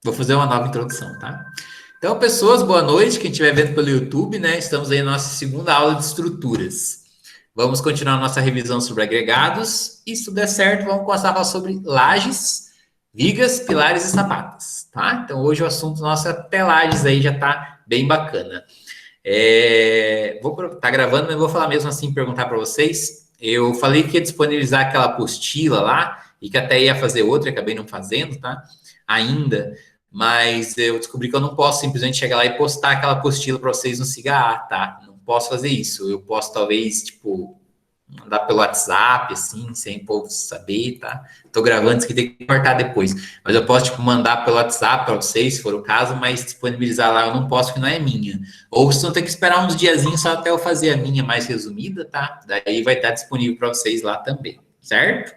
Vou fazer uma nova introdução, tá? Então, pessoas, boa noite. Quem estiver vendo pelo YouTube, né? Estamos aí na nossa segunda aula de estruturas. Vamos continuar a nossa revisão sobre agregados. E se tudo der certo, vamos começar a falar sobre lajes, vigas, pilares e sapatas, tá? Então, hoje o assunto nosso é até lajes aí, já tá bem bacana. Tá gravando, mas vou falar mesmo assim, perguntar para vocês. Eu falei que ia disponibilizar aquela apostila lá e que até ia fazer outra, acabei não fazendo, tá? Ainda. Mas eu descobri que eu não posso simplesmente chegar lá e postar aquela apostila para vocês no Siga, tá? Não posso fazer isso. Eu posso, talvez, tipo, mandar pelo WhatsApp, assim, sem o povo saber, tá? Tô gravando, isso aqui tem que cortar depois. Mas eu posso, tipo, mandar pelo WhatsApp para vocês, se for o caso, mas disponibilizar lá eu não posso, que não é minha. Ou vocês vão ter que esperar uns diazinhos só até eu fazer a minha mais resumida, tá? Daí vai estar disponível para vocês lá também, certo?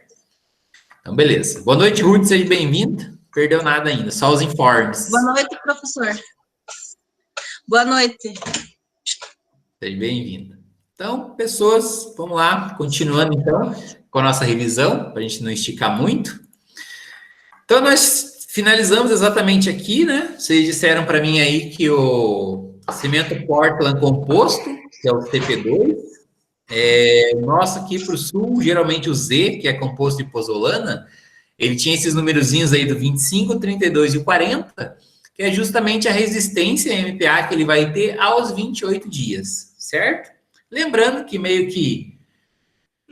Então, beleza. Boa noite, Ruth, seja bem-vinda. Perdeu nada ainda, só os informes. Boa noite, professor. Boa noite. Seja bem-vinda. Então, pessoas, vamos lá, continuando então com a nossa revisão, para a gente não esticar muito. Então, nós finalizamos exatamente aqui, né? Vocês disseram para mim aí que o cimento Portland composto, que é o CP2, nosso aqui para o sul, geralmente o Z, que é composto de pozolana, ele tinha esses numerozinhos aí do 25, 32 e o 40, que é justamente a resistência MPa que ele vai ter aos 28 dias, certo? Lembrando que meio que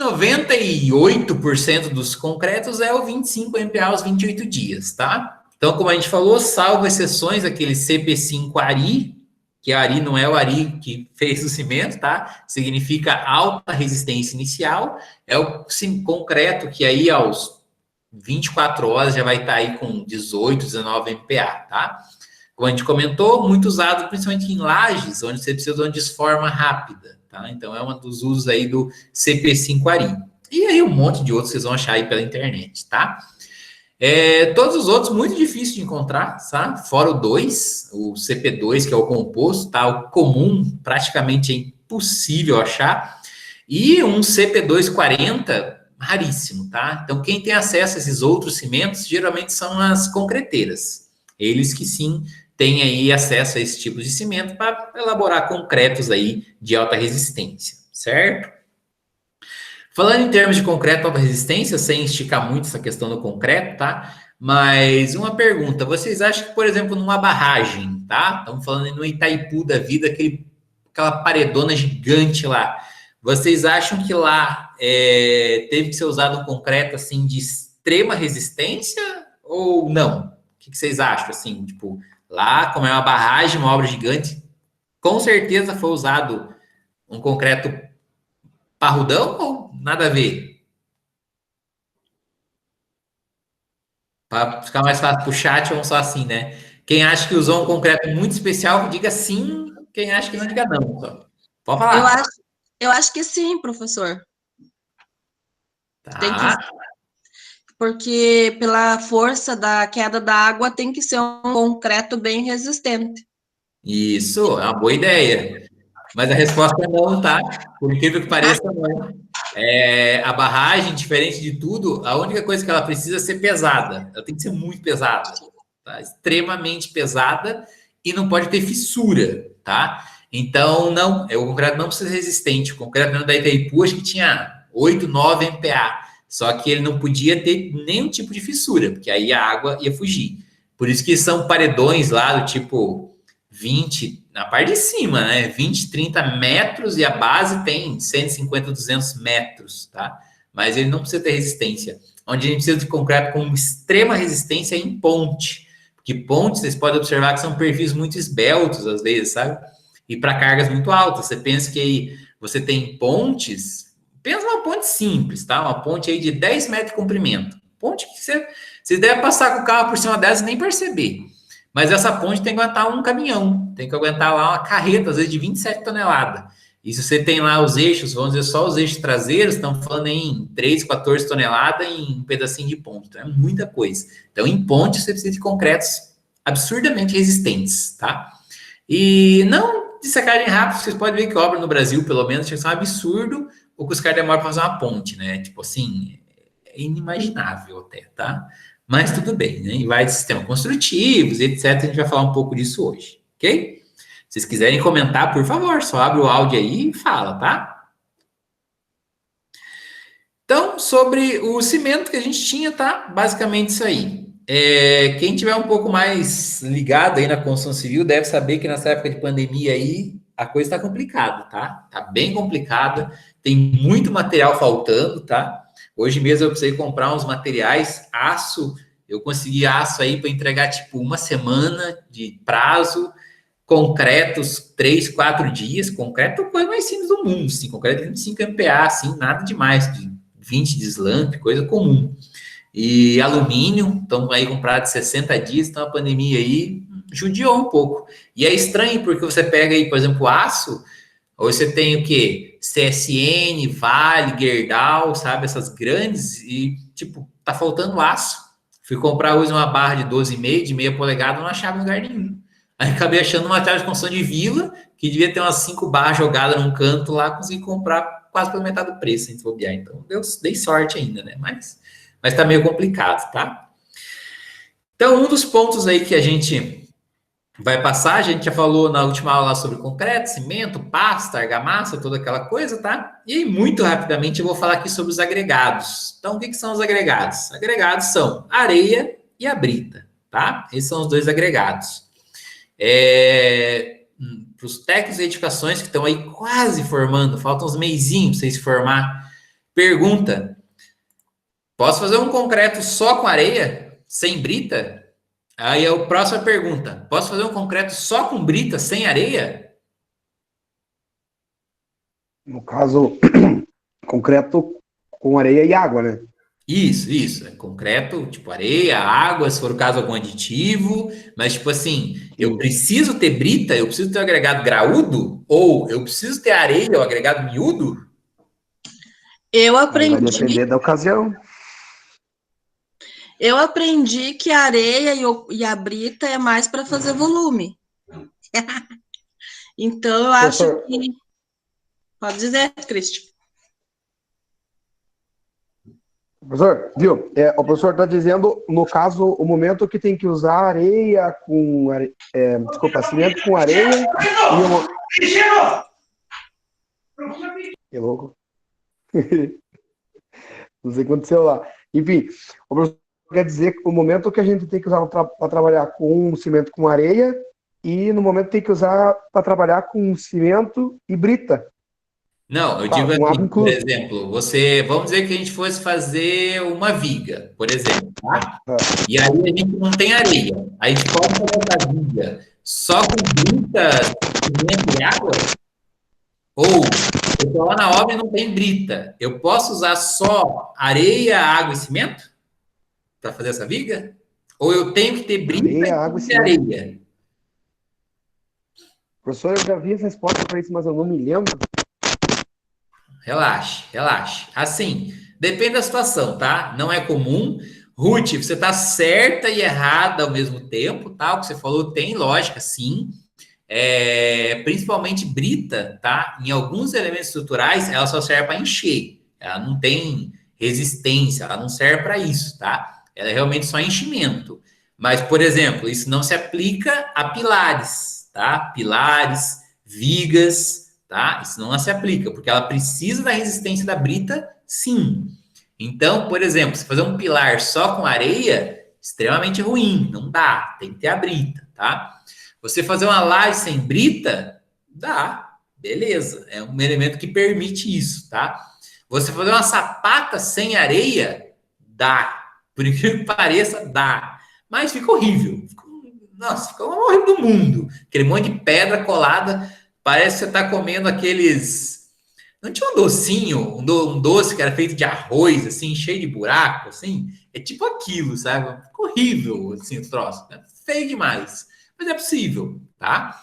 98% dos concretos é o 25 MPa aos 28 dias, tá? Então, como a gente falou, salvo exceções, aquele CP5 Ari, que a Ari não é o Ari que fez o cimento, tá? Significa alta resistência inicial, é o concreto que aí aos 24 horas já vai estar aí com 18, 19 MPa, tá? Como a gente comentou, muito usado principalmente em lajes, onde você precisa de uma desforma rápida, tá? Então é um dos usos aí do CP5 Ari. E aí um monte de outros vocês vão achar aí pela internet, tá? Todos os outros muito difícil de encontrar, tá? Fora o 2, o CP2, que é o composto, tá? O comum praticamente é impossível achar. E um CP240 raríssimo, tá? Então, quem tem acesso a esses outros cimentos, geralmente são as concreteiras. Eles que sim têm aí acesso a esse tipo de cimento para elaborar concretos aí de alta resistência, certo? Falando em termos de concreto de alta resistência, sem esticar muito essa questão do concreto, tá? Mas uma pergunta, vocês acham que, por exemplo, numa barragem, tá? Estamos falando no Itaipu da vida, aquela paredona gigante lá, vocês acham que lá teve que ser usado um concreto assim de extrema resistência ou não? O que vocês acham? Assim, tipo, lá, como é uma barragem, uma obra gigante, com certeza foi usado um concreto parrudão ou nada a ver? Para ficar mais fácil para o chat, vamos só assim, né? Quem acha que usou um concreto muito especial, diga sim. Quem acha que não, diga não. Só. Pode falar. Eu acho que sim, professor. Tá. Tem que, porque pela força da queda da água tem que ser um concreto bem resistente. Isso, é uma boa ideia. Mas a resposta é não, tá? Por incrível que pareça, não. A barragem, diferente de tudo, a única coisa que ela precisa é ser pesada. Ela tem que ser muito pesada, tá? Extremamente pesada e não pode ter fissura, tá? Então, não, o concreto não precisa ser resistente. O concreto da Itaipu, acho que tinha 8, 9 MPa. Só que ele não podia ter nenhum tipo de fissura, porque aí a água ia fugir. Por isso que são paredões lá do tipo 20, na parte de cima, né? 20, 30 metros e a base tem 150, 200 metros, tá? Mas ele não precisa ter resistência. Onde a gente precisa de concreto com extrema resistência é em ponte. Porque pontes, vocês podem observar que são perfis muito esbeltos, às vezes, sabe? E para cargas muito altas. Você pensa que aí você tem pontes, pensa uma ponte simples, tá? Uma ponte aí de 10 metros de comprimento. Ponte que você deve passar com o carro por cima dessa e nem perceber. Mas essa ponte tem que aguentar um caminhão, tem que aguentar lá uma carreta, às vezes de 27 toneladas. E se você tem lá os eixos, vamos dizer, só os eixos traseiros, estão falando em 3, 14 toneladas em um pedacinho de ponte. Então, é muita coisa. Então, em ponte, você precisa de concretos absurdamente resistentes, tá? E não de secagem rápida, vocês podem ver que obra no Brasil, pelo menos, é um absurdo o que os caras demoram para fazer uma ponte, né? Tipo assim, é inimaginável até, tá? Mas tudo bem, né? E vai de sistemas construtivos, etc. A gente vai falar um pouco disso hoje, ok? Se vocês quiserem comentar, por favor, só abre o áudio aí e fala, tá? Então, sobre o cimento que a gente tinha, tá? Basicamente isso aí. Quem tiver um pouco mais ligado aí na construção civil deve saber que nessa época de pandemia aí a coisa está complicada, tá? Tá bem complicada, tem muito material faltando, tá? Hoje mesmo eu precisei comprar uns materiais, aço, eu consegui aço aí para entregar tipo uma semana de prazo, concretos 3, 4 dias, concreto é a coisa mais simples do mundo, assim, concreto de 25 MPa, assim, nada demais, de 20 de slump, coisa comum. E alumínio, estamos aí com prazo de 60 dias, então a pandemia aí judiou um pouco. E é estranho, porque você pega aí, por exemplo, aço, ou você tem o quê? CSN, Vale, Gerdau, sabe? Essas grandes, e, tipo, tá faltando aço. Fui comprar hoje uma barra de 12,5, de meia polegada, não achava em lugar nenhum. Aí acabei achando uma material de construção de vila, que devia ter umas 5 barras jogadas num canto lá, consegui comprar quase pela metade do preço, sem bobear. Então, dei sorte ainda, né? Mas tá meio complicado, tá? Então, um dos pontos aí que a gente vai passar, a gente já falou na última aula sobre concreto, cimento, pasta, argamassa, toda aquela coisa, tá? E muito rapidamente eu vou falar aqui sobre os agregados. Então, o que são os agregados? Agregados são areia e a brita, tá? Esses são os dois agregados. Para os técnicos e edificações que estão aí quase formando, faltam uns meizinhos para vocês se formar. Pergunta: posso fazer um concreto só com areia, sem brita? Aí a próxima pergunta: posso fazer um concreto só com brita, sem areia? No caso, concreto com areia e água, né? Isso. É concreto, tipo areia, água, se for o caso, algum aditivo. Mas, tipo assim, eu preciso ter brita, eu preciso ter o agregado graúdo? Ou eu preciso ter areia, o agregado miúdo? Eu Vai aprendi, depender da ocasião. eu aprendi que a areia e a brita é mais para fazer volume. Então, eu acho Professor, que... Pode dizer, Cristian. professor, viu? O professor está dizendo, no caso, o momento que tem que usar areia com desculpa, cimento com areia e o... Que louco. Não sei o que aconteceu lá. Enfim, o professor quer dizer que o momento que a gente tem que usar para trabalhar com cimento com areia e no momento tem que usar para trabalhar com cimento e brita. Não, eu Claro, digo com água assim, por incluso. exemplo, vamos dizer que a gente fosse fazer uma viga, por exemplo, tá? Tá. E aí a gente não tem areia. A gente pode fazer essa viga só com brita, cimento e água? Ou eu tô lá na obra e não tem brita. Eu posso usar só areia, água e cimento para fazer essa viga? Ou eu tenho que ter brita e Areia, tenho água e que ter cimento. areia? Professor, eu já vi essa resposta para isso, mas eu não me lembro. Relaxe. Assim, depende da situação, tá? Não é comum. Ruth, você tá certa e errada ao mesmo tempo, tá? O que você falou tem lógica, sim. Principalmente brita, tá? Em alguns elementos estruturais, ela só serve para encher. Ela não tem resistência, ela não serve para isso, tá? Ela é realmente só enchimento. Mas, por exemplo, isso não se aplica a pilares, tá? Pilares, vigas, tá? Isso não se aplica, porque ela precisa da resistência da brita, sim. Então, por exemplo, se fazer um pilar só com areia, extremamente ruim, não dá, tem que ter a brita, tá? Você fazer uma laje sem brita, dá, beleza, é um elemento que permite isso, tá? Você fazer uma sapata sem areia, dá, por incrível que pareça, dá, mas fica horrível, nossa, fica uma horrível do mundo, aquele monte de pedra colada, parece que você tá comendo aqueles... Não tinha um docinho, um doce que era feito de arroz, assim, cheio de buraco, assim? É tipo aquilo, sabe? Fica horrível, assim, o troço. É feio demais. Mas é possível, tá?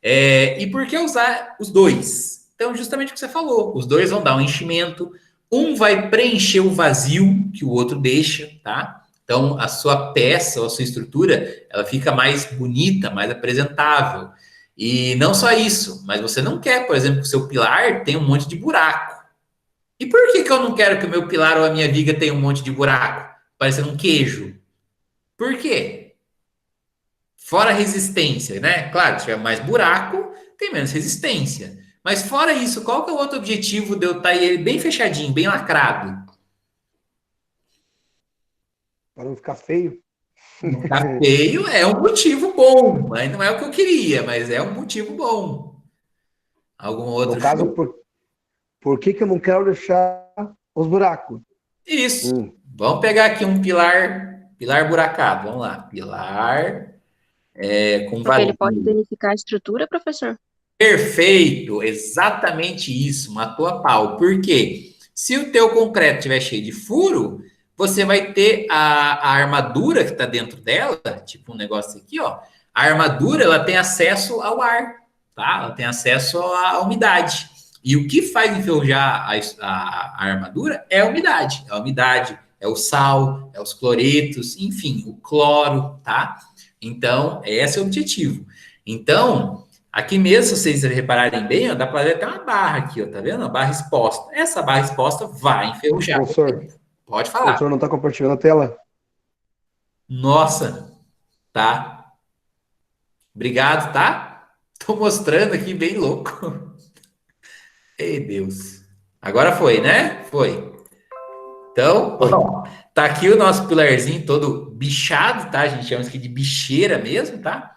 E por que usar os dois? Então, justamente o que você falou. Os dois vão dar um enchimento. Um vai preencher o vazio que o outro deixa, tá? Então, a sua peça, ou a sua estrutura, ela fica mais bonita, mais apresentável. E não só isso, mas você não quer, por exemplo, que o seu pilar tenha um monte de buraco. E por que eu não quero que o meu pilar ou a minha viga tenha um monte de buraco? Parecendo um queijo. Por quê? Fora a resistência, né? Claro, se tiver mais buraco, tem menos resistência. Mas fora isso, qual que é o outro objetivo de eu estar ele bem fechadinho, bem lacrado? Para não ficar feio. Não ficar feio é um motivo bom, mas não é o que eu queria, mas é um motivo bom. Algum No outro? caso, por que que eu não quero deixar os buracos? Isso. Vamos pegar aqui um pilar buracado. Vamos lá. Pilar com Porque ele pode vazio. danificar a estrutura, professor? Perfeito, exatamente isso, matou a pau. Por quê? Se o teu concreto estiver cheio de furo, você vai ter a armadura que está dentro dela, tipo um negócio aqui, ó. A armadura, ela tem acesso ao ar, tá? Ela tem acesso à umidade. E o que faz enferrujar a armadura é a umidade. É a umidade, é o sal, é os cloretos, enfim, o cloro, tá? Então, esse é o objetivo. Então, aqui mesmo, se vocês repararem bem, ó, dá para ver até uma barra aqui, ó, tá vendo? A barra exposta. Essa barra exposta vai enferrujar. Professor, Pode o falar. professor não está compartilhando a tela? Nossa, tá. Obrigado, tá? Tô mostrando aqui bem louco. Ei, Deus. Agora foi, né? Foi. Então, ó, tá aqui o nosso pilarzinho todo bichado, tá? A gente chama isso aqui de bicheira mesmo, tá?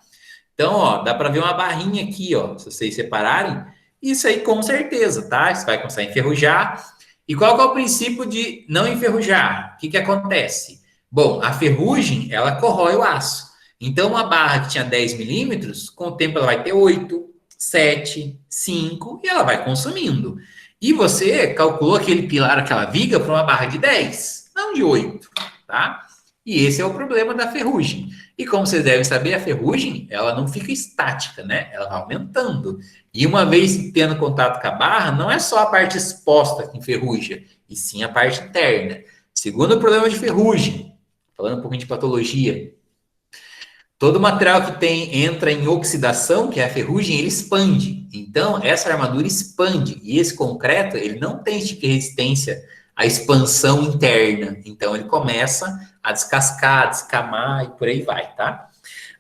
Então, ó, dá para ver uma barrinha aqui, ó, se vocês separarem. Isso aí com certeza, tá? Isso vai começar a enferrujar. E qual que é o princípio de não enferrujar? O que que acontece? Bom, a ferrugem, ela corrói o aço. Então, uma barra que tinha 10 milímetros, com o tempo ela vai ter 8, 7, 5 e ela vai consumindo. E você calculou aquele pilar, aquela viga, para uma barra de 10, não de 8, tá? E esse é o problema da ferrugem. E como vocês devem saber, a ferrugem, ela não fica estática, né? Ela vai aumentando. E uma vez tendo contato com a barra, não é só a parte exposta que enferruja, e sim a parte interna. Segundo problema de ferrugem, falando um pouquinho de patologia, todo material que entra em oxidação, que é a ferrugem, ele expande. Então, essa armadura expande. E esse concreto, ele não tem esse tipo de resistência à expansão interna. Então, ele começa a descascar, descamar e por aí vai, tá?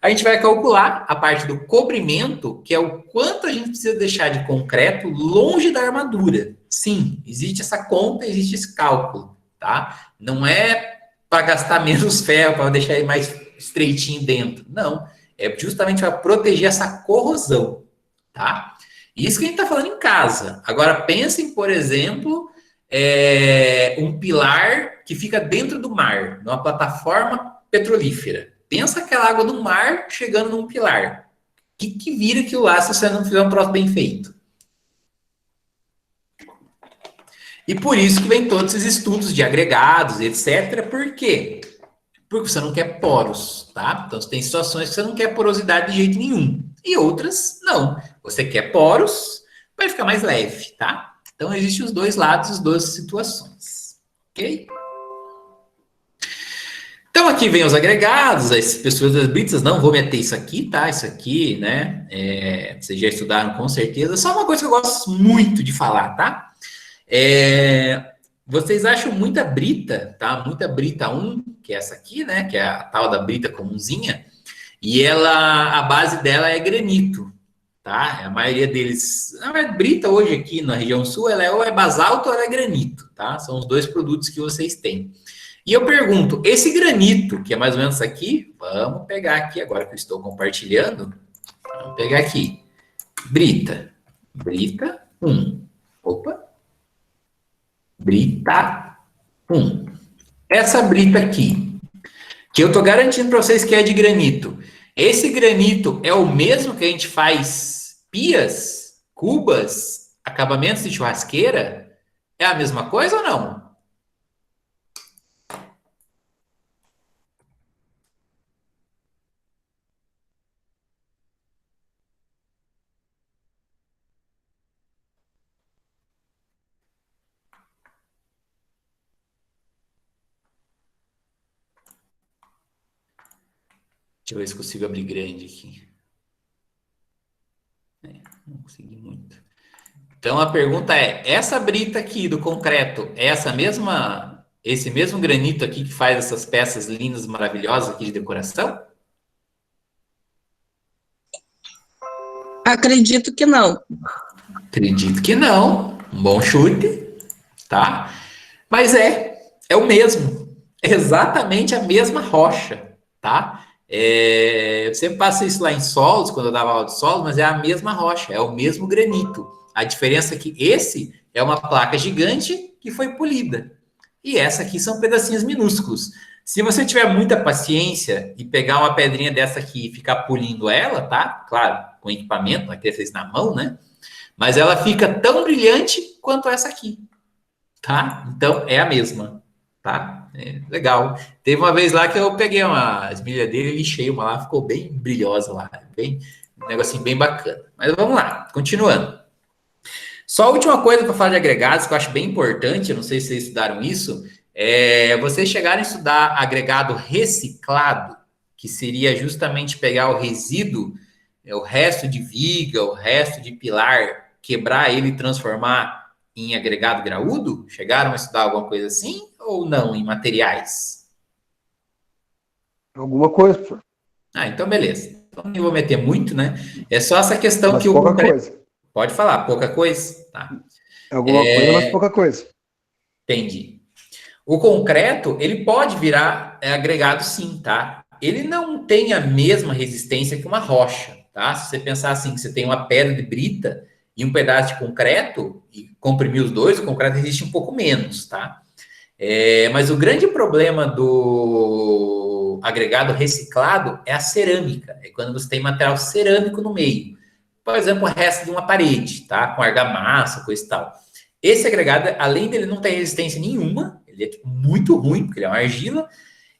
A gente vai calcular a parte do cobrimento, que é o quanto a gente precisa deixar de concreto longe da armadura. Sim, existe essa conta, existe esse cálculo, tá? Não é para gastar menos ferro, para deixar ele mais estreitinho dentro. Não, é justamente para proteger essa corrosão, tá? Isso que a gente está falando em casa. Agora, pensem, por exemplo, um pilar que fica dentro do mar, numa plataforma petrolífera. Pensa aquela água do mar chegando num pilar. O que vira aquilo lá se você não fizer um troço bem feito? E por isso que vem todos esses estudos de agregados, etc. Por quê? Porque você não quer poros, tá? Então, você tem situações que você não quer porosidade de jeito nenhum. E outras, não. Você quer poros, vai ficar mais leve, tá? Então, existem os dois lados, as duas situações. Ok? Então, aqui vem os agregados, as pessoas das britas, não vou meter isso aqui, tá? Isso aqui, né? Vocês já estudaram com certeza. Só uma coisa que eu gosto muito de falar, tá? Vocês acham muita brita, tá? Muita brita 1, que é essa aqui, né? Que é a tal da brita comunzinha. E a base dela é granito, tá? A maioria deles... A brita hoje aqui na região sul, ela ou é basalto ou ela é granito, tá? São os dois produtos que vocês têm. E eu pergunto, esse granito, que é mais ou menos isso aqui, vamos pegar aqui, agora que eu estou compartilhando, vamos pegar aqui. Brita 1. Opa. Brita 1. Essa brita aqui, que eu estou garantindo para vocês que é de granito. Esse granito é o mesmo que a gente faz pias, cubas, acabamentos de churrasqueira? É a mesma coisa ou não? Deixa eu ver se consigo abrir grande aqui. Não consegui muito. Então a pergunta é: essa brita aqui do concreto é essa mesma Esse mesmo granito aqui que faz essas peças lindas, maravilhosas aqui de decoração? Acredito que não. Acredito que não. Um bom chute, tá? Mas é o mesmo. É exatamente a mesma rocha, tá? Eu sempre passei isso lá em solos, quando eu dava aula de solos, mas é a mesma rocha, é o mesmo granito. A diferença é que esse é uma placa gigante que foi polida. E essa aqui são pedacinhos minúsculos. Se você tiver muita paciência e pegar uma pedrinha dessa aqui e ficar polindo ela, tá? Claro, com equipamento, não é que fez na mão, né? Mas ela fica tão brilhante quanto essa aqui, tá? Então, é a mesma, tá? Legal. Teve uma vez lá que eu peguei uma esmerilhadeira e lixei uma lá, ficou bem brilhosa lá, bem, um negocinho bem bacana. Mas vamos lá, continuando. Só a última coisa para falar de agregados, que eu acho bem importante, eu não sei se vocês estudaram isso, é vocês chegarem a estudar agregado reciclado, que seria justamente pegar o resíduo, o resto de viga, o resto de pilar, quebrar ele e transformar em agregado graúdo? Chegaram a estudar alguma coisa assim ou não, em materiais? Alguma coisa, professor. Ah, então beleza. Então não vou meter muito, né? É só essa questão Mas que o pouca concreto... coisa. Pode falar, pouca coisa? Tá, Alguma coisa, mas pouca coisa. entendi. O concreto, ele pode virar agregado sim, tá? Ele não tem a mesma resistência que uma rocha, tá? Se você pensar assim, que você tem uma pedra de brita e um pedaço de concreto, e comprimir os dois, o concreto resiste um pouco menos, tá? Mas o grande problema do agregado reciclado é a cerâmica. É quando você tem material cerâmico no meio. Por exemplo, o resto de uma parede, tá? Com argamassa, coisa e tal. Esse agregado, além dele não ter resistência nenhuma, ele é tipo, muito ruim, porque ele é uma argila,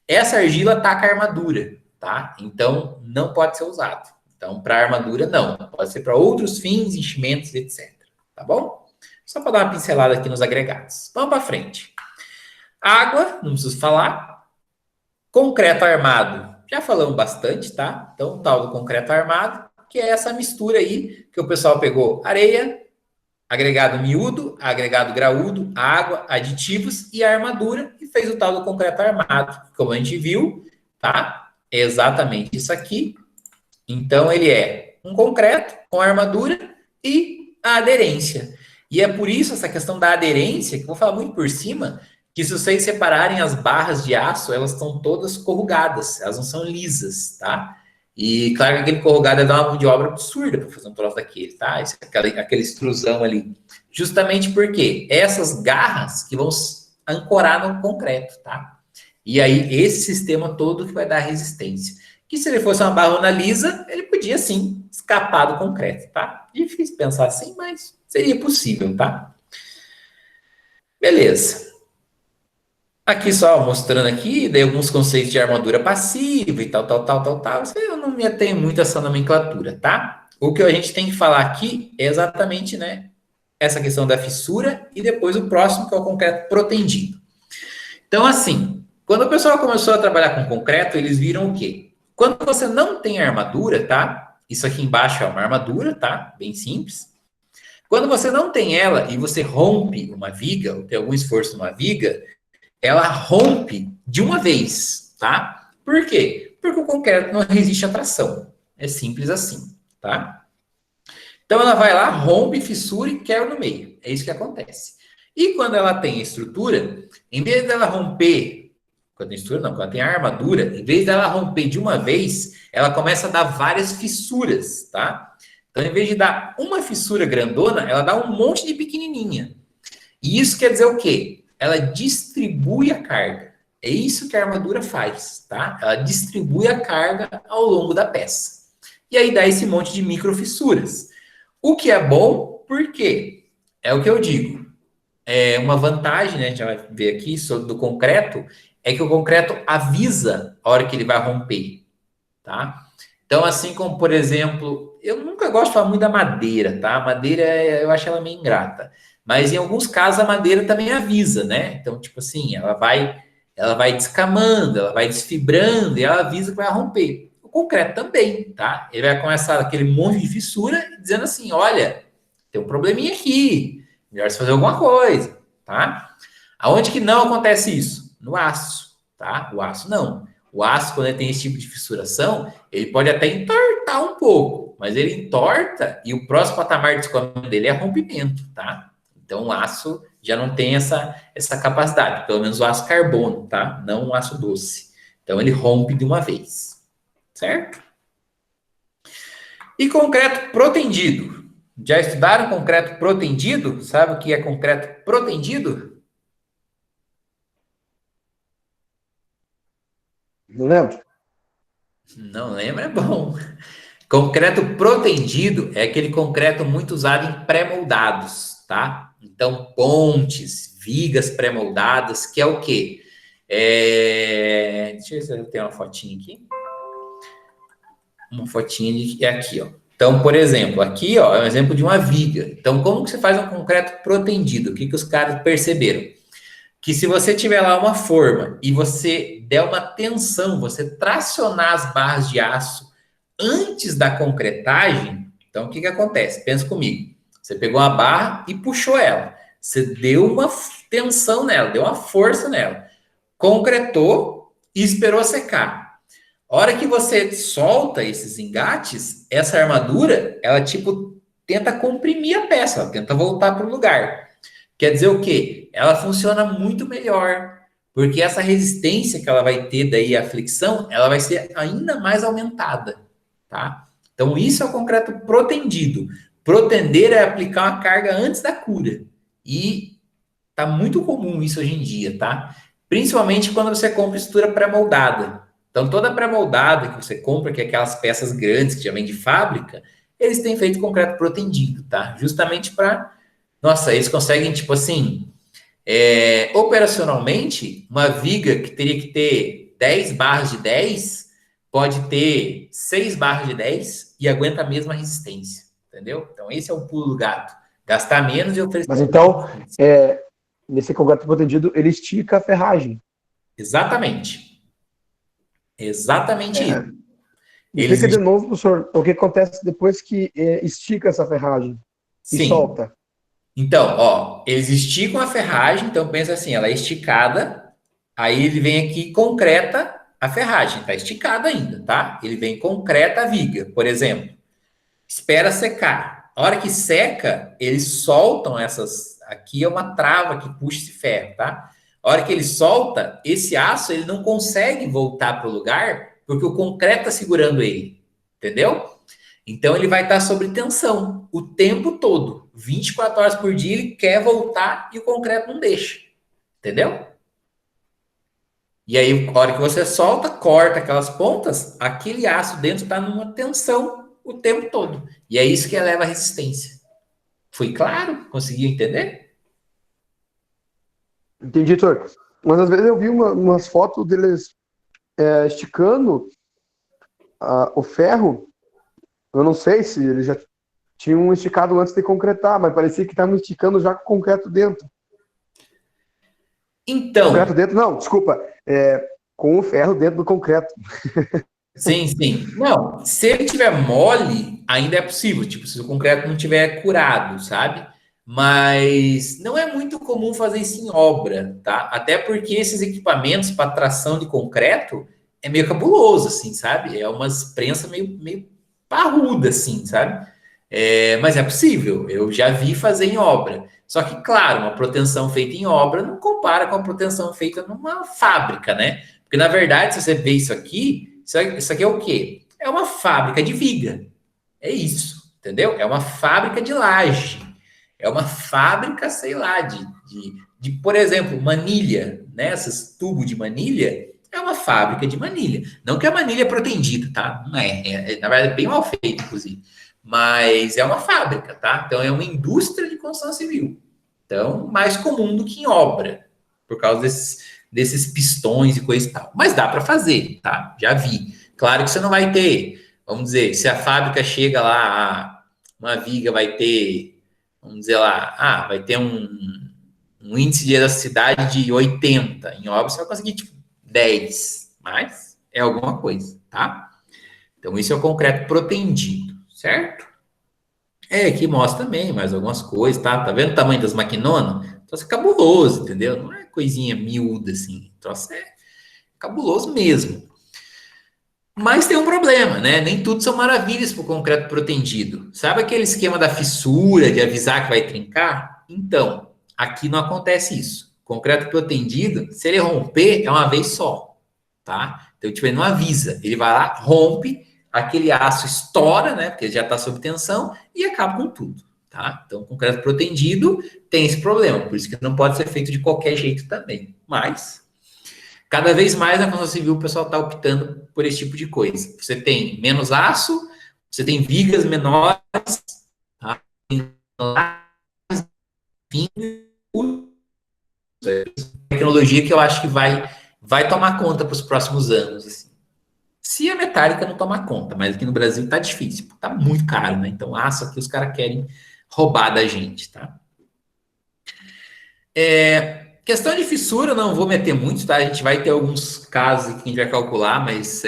essa argila ataca a armadura, tá? Então, não pode ser usado. Então, para armadura, não. Pode ser para outros fins, enchimentos, etc. Tá bom? Só para dar uma pincelada aqui nos agregados. Vamos para frente. Água, não preciso falar. Concreto armado, já falamos bastante, tá? Então, o tal do concreto armado, que é essa mistura aí, que o pessoal pegou areia, agregado miúdo, agregado graúdo, água, aditivos e a armadura, e fez o tal do concreto armado. Como a gente viu, tá? É exatamente isso aqui. Então, ele é um concreto com armadura e a aderência. E é por isso essa questão da aderência, que eu vou falar muito por cima, que se vocês separarem as barras de aço, elas estão todas corrugadas, elas não são lisas, tá? E claro que aquele corrugado dá uma mão de obra absurda para fazer um troço daquele, tá? Aquele extrusão ali. Justamente porque essas garras que vão ancorar no concreto, tá? E aí esse sistema todo que vai dar resistência. Que se ele fosse uma barrona lisa, ele podia sim escapar do concreto, tá? Difícil pensar assim, mas seria possível, tá? Beleza. Aqui só mostrando aqui, dei alguns conceitos de armadura passiva e tal. Eu não me atenho muito a essa nomenclatura, tá? O que a gente tem que falar aqui é exatamente, né, essa questão da fissura e depois o próximo, que é o concreto protendido. Então, assim, quando o pessoal começou a trabalhar com concreto, eles viram o quê? Quando você não tem armadura, tá? Isso aqui embaixo é uma armadura, tá? Bem simples. Quando você não tem ela e você rompe uma viga, ou tem algum esforço numa viga, ela rompe de uma vez, tá? Por quê? Porque o concreto não resiste à tração. É simples assim, tá? Então ela vai lá, rompe, fissura e quebra no meio. É isso que acontece. E quando ela tem estrutura, em vez dela romper, quando tem estrutura não, quando ela tem a armadura, em vez dela romper de uma vez, ela começa a dar várias fissuras, tá? Então, em vez de dar uma fissura grandona, ela dá um monte de pequenininha. E isso quer dizer o quê? Ela distribui a carga. É isso que a armadura faz, tá? Ela distribui a carga ao longo da peça. E aí dá esse monte de microfissuras. O que é bom, por quê? É o que eu digo. É uma vantagem, né? A gente vai ver aqui do concreto, é que o concreto avisa a hora que ele vai romper, tá? Então, assim como, por exemplo, eu nunca gosto de falar muito da madeira, tá? A madeira, eu acho ela meio ingrata. Mas em alguns casos a madeira também avisa, né? Então, tipo assim, ela vai descamando, ela vai desfibrando e ela avisa que vai romper. O concreto também, tá? Ele vai começar aquele monte de fissura dizendo assim, olha, tem um probleminha aqui, melhor você fazer alguma coisa, tá? Aonde que não acontece isso? No aço, tá? O aço não. O aço, quando ele tem esse tipo de fissuração, ele pode até entortar um pouco, mas ele entorta e o próximo patamar de escoamento dele é rompimento, tá? Então, o aço já não tem essa capacidade, pelo menos o aço carbono, tá? Não o aço doce. Então, ele rompe de uma vez, certo? E concreto protendido. Já estudaram concreto protendido? Sabe o que é concreto protendido? Não lembro. Não lembra? É bom. Concreto protendido é aquele concreto muito usado em pré-moldados, tá? Então, pontes, vigas pré-moldadas, que é o quê? Deixa eu ver se eu tenho uma fotinha aqui. Uma fotinha é aqui, ó. Então, por exemplo, aqui, ó, é um exemplo de uma viga. Então, como que você faz um concreto protendido? O que os caras perceberam? Que se você tiver lá uma forma e você der uma tensão, você tracionar as barras de aço antes da concretagem, então o que acontece? Pensa comigo. Você pegou uma barra e puxou ela. Você deu uma tensão nela, deu uma força nela. Concretou e esperou secar. A hora que você solta esses engates, essa armadura, ela tipo tenta comprimir a peça, ela tenta voltar para o lugar. Quer dizer o quê? Ela funciona muito melhor, porque essa resistência que ela vai ter daí à fricção, ela vai ser ainda mais aumentada, tá? Então isso é o concreto protendido. Protender é aplicar uma carga antes da cura. E tá muito comum isso hoje em dia, tá? Principalmente quando você compra estrutura pré-moldada. Então, toda pré-moldada que você compra, que é aquelas peças grandes que já vem de fábrica, eles têm feito concreto protendido, tá? Justamente para... Nossa, eles conseguem, tipo assim, operacionalmente, uma viga que teria que ter 10 barras de 10, pode ter 6 barras de 10 e aguenta a mesma resistência, entendeu? Então, esse é o pulo do gato. Gastar menos e oferecer... Mas então, nesse concreto protendido, ele estica a ferragem. Exatamente. Exatamente isso. Explica de novo, professor, o que acontece depois que estica essa ferragem e Sim. solta. Então, ó, eles esticam a ferragem, então pensa assim, ela é esticada, aí ele vem aqui e concreta a ferragem, tá esticada ainda, tá? Ele vem e concreta a viga, por exemplo. Espera secar. A hora que seca, eles soltam essas... Aqui é uma trava que puxa esse ferro, tá? A hora que ele solta, esse aço, ele não consegue voltar para o lugar porque o concreto está segurando ele, entendeu? Então, ele vai estar sob tensão o tempo todo. 24 horas por dia, ele quer voltar e o concreto não deixa, entendeu? E aí, a hora que você solta, corta aquelas pontas, aquele aço dentro está numa tensão o tempo todo. E é isso que eleva a resistência. Foi claro? Conseguiu entender? Entendi, doutor. Mas às vezes eu vi umas fotos deles esticando o ferro. Eu não sei se eles já tinham esticado antes de concretar, mas parecia que estavam esticando já com o concreto dentro. Então... Concreto dentro, não, desculpa. Com o ferro dentro do concreto. Sim, sim. Não, se ele tiver mole, ainda é possível. Tipo, se o concreto não tiver curado, sabe? Mas não é muito comum fazer isso em obra, tá? Até porque esses equipamentos para tração de concreto é meio cabuloso, assim, sabe? É umas prensas meio parruda, assim, sabe? Mas é possível. Eu já vi fazer em obra. Só que, claro, uma proteção feita em obra não compara com a proteção feita numa fábrica, né? Porque, na verdade, se você vê isso aqui é o quê? É uma fábrica de viga. É isso, entendeu? É uma fábrica de laje. É uma fábrica, sei lá, de por exemplo, manilha, né? Esses tubos de manilha, é uma fábrica de manilha. Não que a manilha é protendida, tá? Não é. Na verdade, é bem mal feita, inclusive. Mas é uma fábrica, tá? Então, é uma indústria de construção civil. Então, mais comum do que em obra, por causa desses pistões e coisa e tal. Mas dá para fazer, tá? Já vi. Claro que você não vai ter, vamos dizer, se a fábrica chega lá, uma viga vai ter, vamos dizer lá, vai ter um índice de elasticidade de 80. Em obra você vai conseguir, tipo, 10. Mas é alguma coisa, tá? Então, isso é o concreto protendido, certo? Aqui mostra também mais algumas coisas, tá? Tá vendo o tamanho das maquinonas? Então, isso é cabuloso, entendeu? Não é coisinha miúda, assim. O troço é cabuloso mesmo. Mas tem um problema, né? Nem tudo são maravilhas para o concreto protendido. Sabe aquele esquema da fissura, de avisar que vai trincar? Então, aqui não acontece isso. Concreto protendido, se ele romper, é uma vez só, tá? Então, tipo, ele não avisa. Ele vai lá, rompe, aquele aço estoura, né? Porque ele já está sob tensão e acaba com tudo, tá? Então, concreto protendido tem esse problema. Por isso que não pode ser feito de qualquer jeito também. Mas cada vez mais na construção civil o pessoal está optando por esse tipo de coisa. Você tem menos aço, você tem vigas menores, tá? Tecnologia que eu acho que vai tomar conta para os próximos anos. Assim. Se a metálica não tomar conta, mas aqui no Brasil tá difícil, tá muito caro, né? Então aço aqui os caras querem roubar da gente, tá? Questão de fissura, não vou meter muito, tá? A gente vai ter alguns casos que a gente vai calcular, mas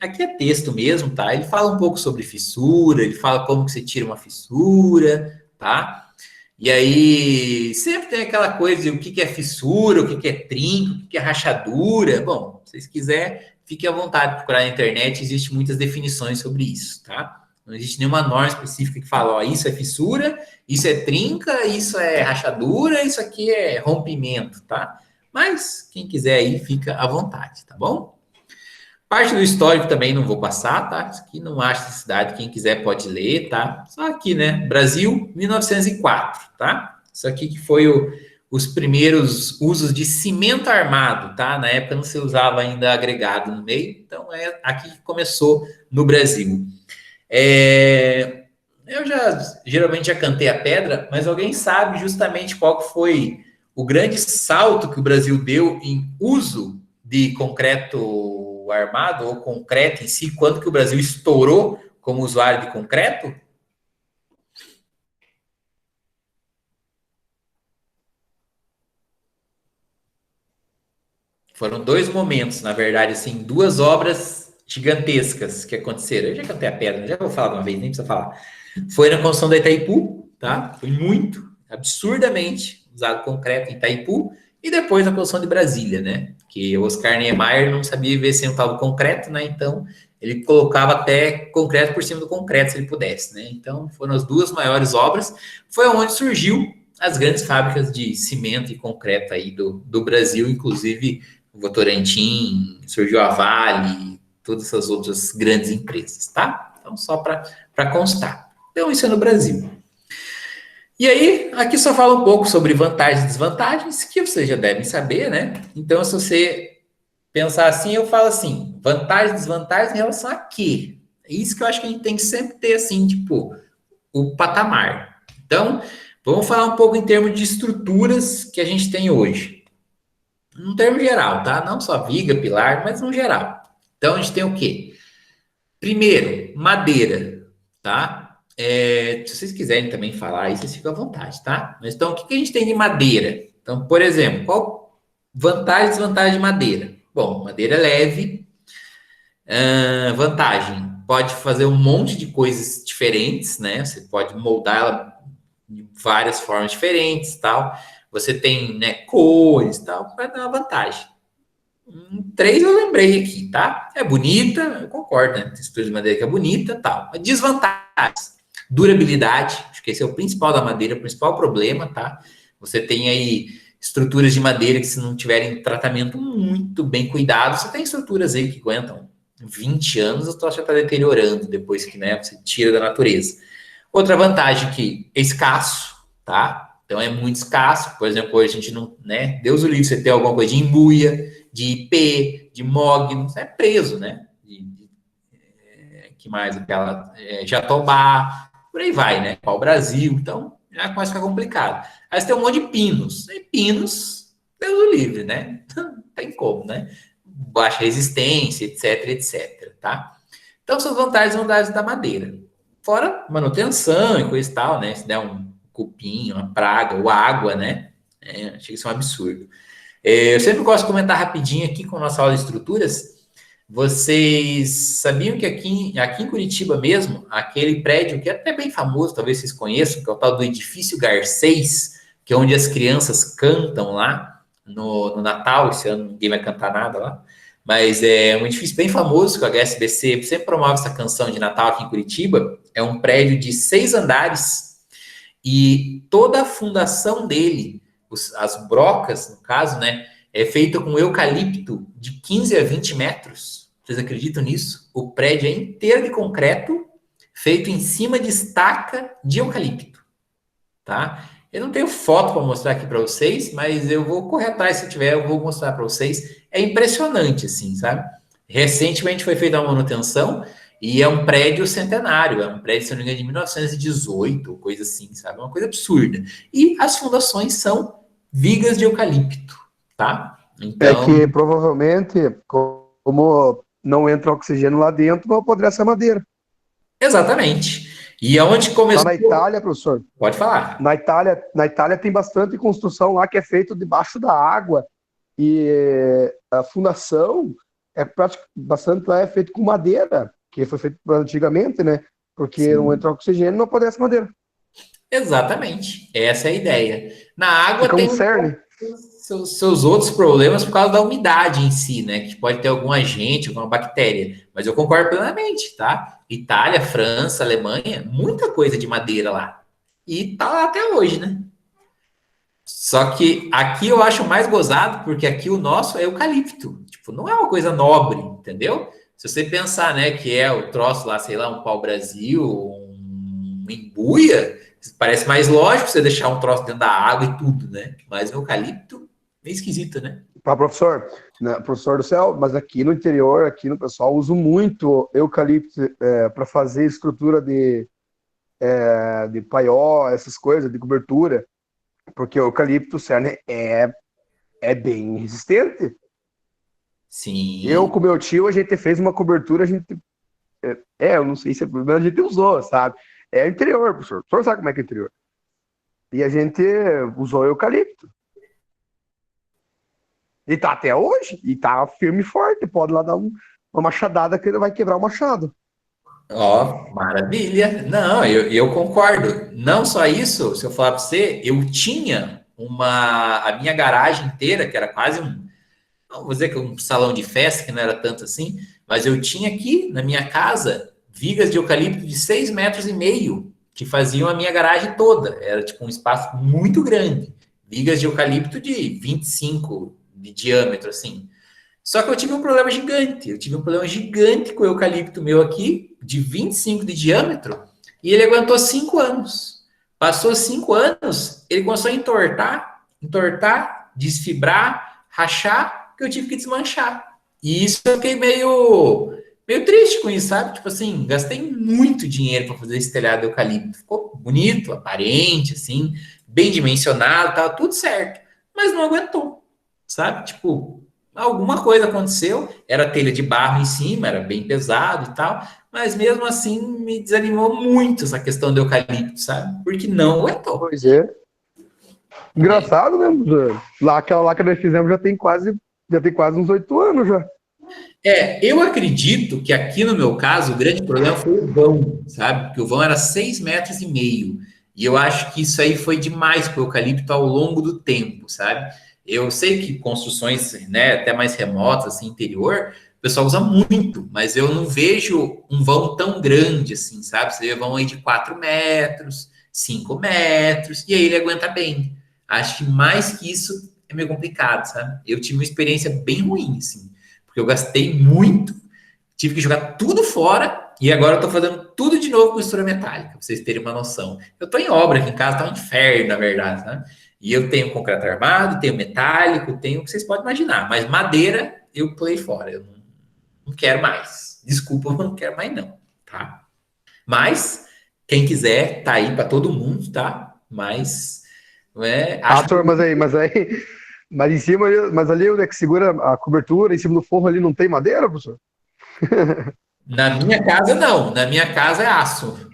aqui é texto mesmo, tá? Ele fala um pouco sobre fissura, ele fala como que você tira uma fissura, tá? E aí, sempre tem aquela coisa de o que é fissura, o que é trinco, o que é rachadura. Bom, se vocês quiserem, fiquem à vontade de procurar na internet, existem muitas definições sobre isso, tá? Não existe nenhuma norma específica que fala, ó, isso é fissura, isso é trinca, isso é rachadura, isso aqui é rompimento, tá? Mas, quem quiser aí, fica à vontade, tá bom? Parte do histórico também não vou passar, tá? Isso aqui não acho necessidade, quem quiser pode ler, tá? Só aqui, né? Brasil, 1904, tá? Isso aqui que foi os primeiros usos de cimento armado, tá? Na época não se usava ainda agregado no meio, então é aqui que começou no Brasil. Eu geralmente já cantei a pedra, mas alguém sabe justamente qual que foi o grande salto que o Brasil deu em uso de concreto armado ou concreto em si, quando que o Brasil estourou como usuário de concreto? Foram dois momentos, na verdade, assim, duas obras gigantescas que aconteceram. Eu já cantei a pedra, já vou falar de uma vez, nem precisa falar. Foi na construção da Itaipu, tá? Foi muito, absurdamente usado concreto em Itaipu, e depois na construção de Brasília, né? Que o Oscar Niemeyer não sabia viver sem o tal do concreto, né? Então, ele colocava até concreto por cima do concreto, se ele pudesse, né? Então, foram as duas maiores obras. Foi onde surgiu as grandes fábricas de cimento e concreto aí do Brasil, inclusive o Votorantim, surgiu a Vale, todas essas outras grandes empresas, tá? Então, só para constar. Então, isso é no Brasil. E aí, aqui só fala um pouco sobre vantagens e desvantagens, que vocês já devem saber, né? Então, se você pensar assim, eu falo assim, vantagens e desvantagens em relação a quê? É isso que eu acho que a gente tem que sempre ter, assim, tipo, o patamar. Então, vamos falar um pouco em termos de estruturas que a gente tem hoje. Num termo geral, tá? Não só viga, pilar, mas no geral. Então, a gente tem o quê? Primeiro, madeira, tá? Se vocês quiserem também falar aí, vocês ficam à vontade, tá? Mas então, o que a gente tem de madeira? Então, por exemplo, qual vantagem e desvantagem de madeira? Bom, madeira é leve. Vantagem, pode fazer um monte de coisas diferentes, né? Você pode moldar ela de várias formas diferentes, tal. Você tem, né, cores, tal, vai dar uma vantagem. 3 eu lembrei aqui, tá? É bonita, eu concordo, né? Tem estrutura de madeira que é bonita, tal. Desvantagens. Durabilidade, acho que esse é o principal da madeira, o principal problema, tá? Você tem aí estruturas de madeira que, se não tiverem tratamento muito bem cuidado, você tem estruturas aí que aguentam 20 anos, o troço já está deteriorando depois que, né, você tira da natureza. Outra vantagem que é escasso, tá? Então é muito escasso, por exemplo, hoje a gente não, né? Deus o livre, você ter alguma coisa de embuia, de IP, de MOG, você é preso, né? Que mais? Aquela Jatobá, por aí vai, né? Pau-Brasil, então já começa a ficar complicado. Aí você tem um monte de pinos. E pinos, Deus o livre, né? Não tem como, né? Baixa resistência, etc, etc, tá? Então, são vantagens e desvantagens da madeira. Fora manutenção e coisa e tal, né? Se der um cupim, uma praga, ou água, né? Achei que isso é um absurdo. Eu sempre gosto de comentar rapidinho aqui com a nossa aula de estruturas. Vocês sabiam que aqui em Curitiba mesmo, aquele prédio que é até bem famoso, talvez vocês conheçam, que é o tal do Edifício Garcês, que é onde as crianças cantam lá, no Natal. Esse ano ninguém vai cantar nada lá. Mas é um edifício bem famoso que o HSBC sempre promove essa canção de Natal aqui em Curitiba. É um prédio de 6 andares e toda a fundação dele, as brocas, no caso, né, é feita com eucalipto de 15 a 20 metros. Vocês acreditam nisso? O prédio é inteiro de concreto, feito em cima de estaca de eucalipto, tá? Eu não tenho foto para mostrar aqui para vocês, mas eu vou correr atrás, se tiver, eu vou mostrar para vocês. É impressionante, assim, sabe? Recentemente foi feita uma manutenção e é um prédio centenário, é um prédio, se não me engano, de 1918, coisa assim, sabe? Uma coisa absurda. E as fundações são vigas de eucalipto, tá? Então... É que provavelmente, como não entra oxigênio lá dentro, não poderia ser madeira. Exatamente. E aonde começou... Lá na Itália, professor. Pode falar. Na Itália tem bastante construção lá que é feito debaixo da água e a fundação bastante lá é feito com madeira, que foi feito antigamente, né? Porque Sim. não entra oxigênio, não pode ser madeira. Exatamente. Essa é a ideia. Na água Fica tem um cerne. seus outros problemas por causa da umidade em si, né? Que pode ter algum agente, alguma bactéria. Mas eu concordo plenamente, tá? Itália, França, Alemanha, muita coisa de madeira lá. E tá lá até hoje, né? Só que aqui eu acho mais gozado, porque aqui o nosso é eucalipto. Tipo, não é uma coisa nobre, entendeu? Se você pensar, né, que é o troço lá, sei lá, um pau-brasil, um embuia, parece mais lógico você deixar um troço dentro da água e tudo, né? Mas o eucalipto, meio esquisito, né? Para professor, né, professor do céu, mas aqui no interior, aqui no pessoal, uso muito eucalipto para fazer estrutura de paiol, essas coisas, de cobertura, porque o eucalipto, cerne, é bem resistente. Sim. Eu com meu tio, a gente fez uma cobertura, eu não sei se é problema, a gente usou, sabe? É interior, professor. O senhor sabe como é que é interior. E a gente usou eucalipto. E tá até hoje, e tá firme e forte. Pode lá dar uma machadada que ele vai quebrar o machado. Ó, maravilha. Não, eu concordo. Não só isso, se eu falar para você, eu tinha a minha garagem inteira, que era quase não vou dizer que um salão de festa, que não era tanto assim, mas eu tinha aqui na minha casa vigas de eucalipto de 6,5 metros, que faziam a minha garagem toda. Era tipo um espaço muito grande. Vigas de eucalipto de 25 de diâmetro, assim. Só que eu tive um problema gigante. Eu tive um problema gigante com o eucalipto meu aqui, de 25 de diâmetro, e ele aguentou 5 anos. Passou 5 anos, ele começou a entortar, desfibrar, rachar, que eu tive que desmanchar. E isso eu fiquei meio triste com isso, sabe? Tipo assim, gastei muito dinheiro para fazer esse telhado de eucalipto. Ficou bonito, aparente, assim, bem dimensionado, tava tudo certo. Mas não aguentou, sabe? Tipo, alguma coisa aconteceu, era telha de barro em cima, era bem pesado e tal, mas mesmo assim me desanimou muito essa questão do eucalipto, sabe? Porque não aguentou. Pois é. Engraçado, né, professor? Aquela lá que nós fizemos já tem quase uns 8 anos já. Eu acredito que aqui no meu caso o grande problema foi o vão, sabe? Porque o vão era 6,5 metros. E eu acho que isso aí foi demais para o eucalipto ao longo do tempo, sabe? Eu sei que construções, né, até mais remotas, assim, interior, o pessoal usa muito, mas eu não vejo um vão tão grande assim, sabe? Você vê vão aí de 4 metros, 5 metros, e aí ele aguenta bem. Acho que mais que isso é meio complicado, sabe? Eu tive uma experiência bem ruim, assim, porque eu gastei muito, tive que jogar tudo fora, e agora eu tô fazendo tudo de novo com costura metálica, pra vocês terem uma noção. Eu tô em obra aqui em casa, tá um inferno, na verdade, né? E eu tenho concreto armado, tenho metálico, tenho o que vocês podem imaginar. Mas madeira, eu pulei fora. Eu não quero mais. Desculpa, eu não quero mais não, tá? Mas, quem quiser, tá aí para todo mundo, tá? Mas, mas em cima, mas ali onde é que segura a cobertura, em cima do forro ali não tem madeira, professor? Na minha casa, não. Na minha casa é aço.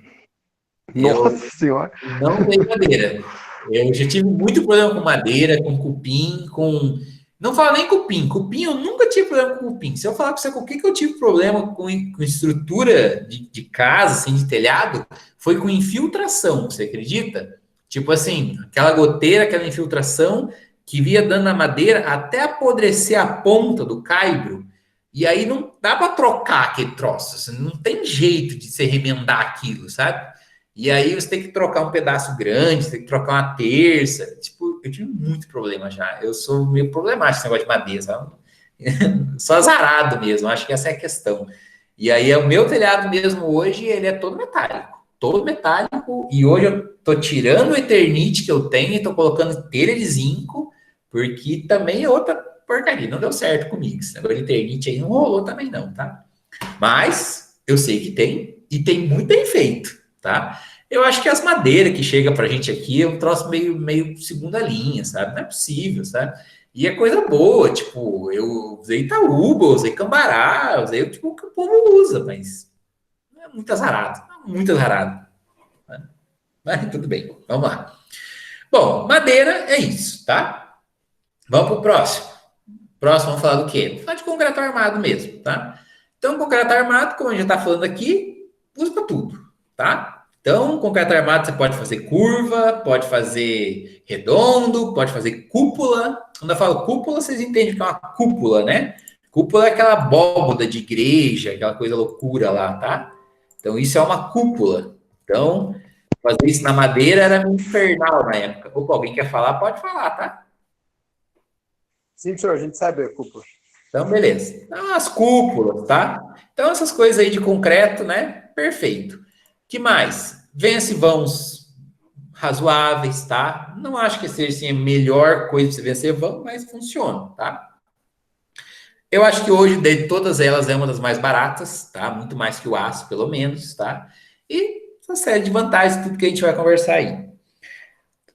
Nossa Senhora! Não tem madeira. Eu já tive muito problema com madeira, com cupim, com... Não falo nem cupim. Cupim, eu nunca tive problema com cupim. Se eu falar para você com o que eu tive problema com estrutura de casa, assim, de telhado, foi com infiltração, você acredita? Tipo assim, aquela goteira, aquela infiltração que via dando na madeira até apodrecer a ponta do caibro, e aí não dá para trocar aquele troço, assim, não tem jeito de você remendar aquilo, sabe? E aí você tem que trocar um pedaço grande, você tem que trocar uma terça. Tipo, eu tive muito problema já. Eu sou meio problemático esse negócio de madeira, sabe? Só azarado mesmo, acho que essa é a questão. E aí, o meu telhado mesmo hoje, ele é todo metálico, e hoje eu tô tirando o Eternite que eu tenho e tô colocando telha de zinco, porque também é outra porcaria, não deu certo comigo. Esse negócio de Eternite aí não rolou também não, tá? Mas eu sei que tem, e tem muito bem feito, tá? Eu acho que as madeiras que chega pra gente aqui é um troço meio segunda linha, sabe? Não é possível, sabe? E é coisa boa, tipo, eu usei Itaúba, usei Cambará, usei tipo, o que o povo usa, mas é muito azarado. Né? Mas tudo bem, vamos lá. Bom, madeira é isso, tá? Vamos pro próximo. Próximo, vamos falar do quê? Vamos falar de concreto armado mesmo, tá? Então, concreto armado, como a gente já tá falando aqui, usa para tudo, tá? Então, concreto armado você pode fazer curva, pode fazer redondo, pode fazer cúpula. Quando eu falo cúpula, vocês entendem que é uma cúpula, né? Cúpula é aquela abóboda de igreja, aquela coisa loucura lá, tá? Então, isso é uma cúpula. Então, fazer isso na madeira era infernal na época. Opa, alguém quer falar? Pode falar, tá? Sim, senhor, a gente sabe a cúpula. Então, beleza. Então, as cúpulas, tá? Então, essas coisas aí de concreto, né? Perfeito. Que mais? Vence vãos razoáveis, tá? Não acho que seja assim, a melhor coisa para você vencer vão, mas funciona, tá? Eu acho que hoje, de todas elas, é uma das mais baratas, tá? Muito mais que o aço, pelo menos, tá? E uma série de vantagens, tudo que a gente vai conversar aí.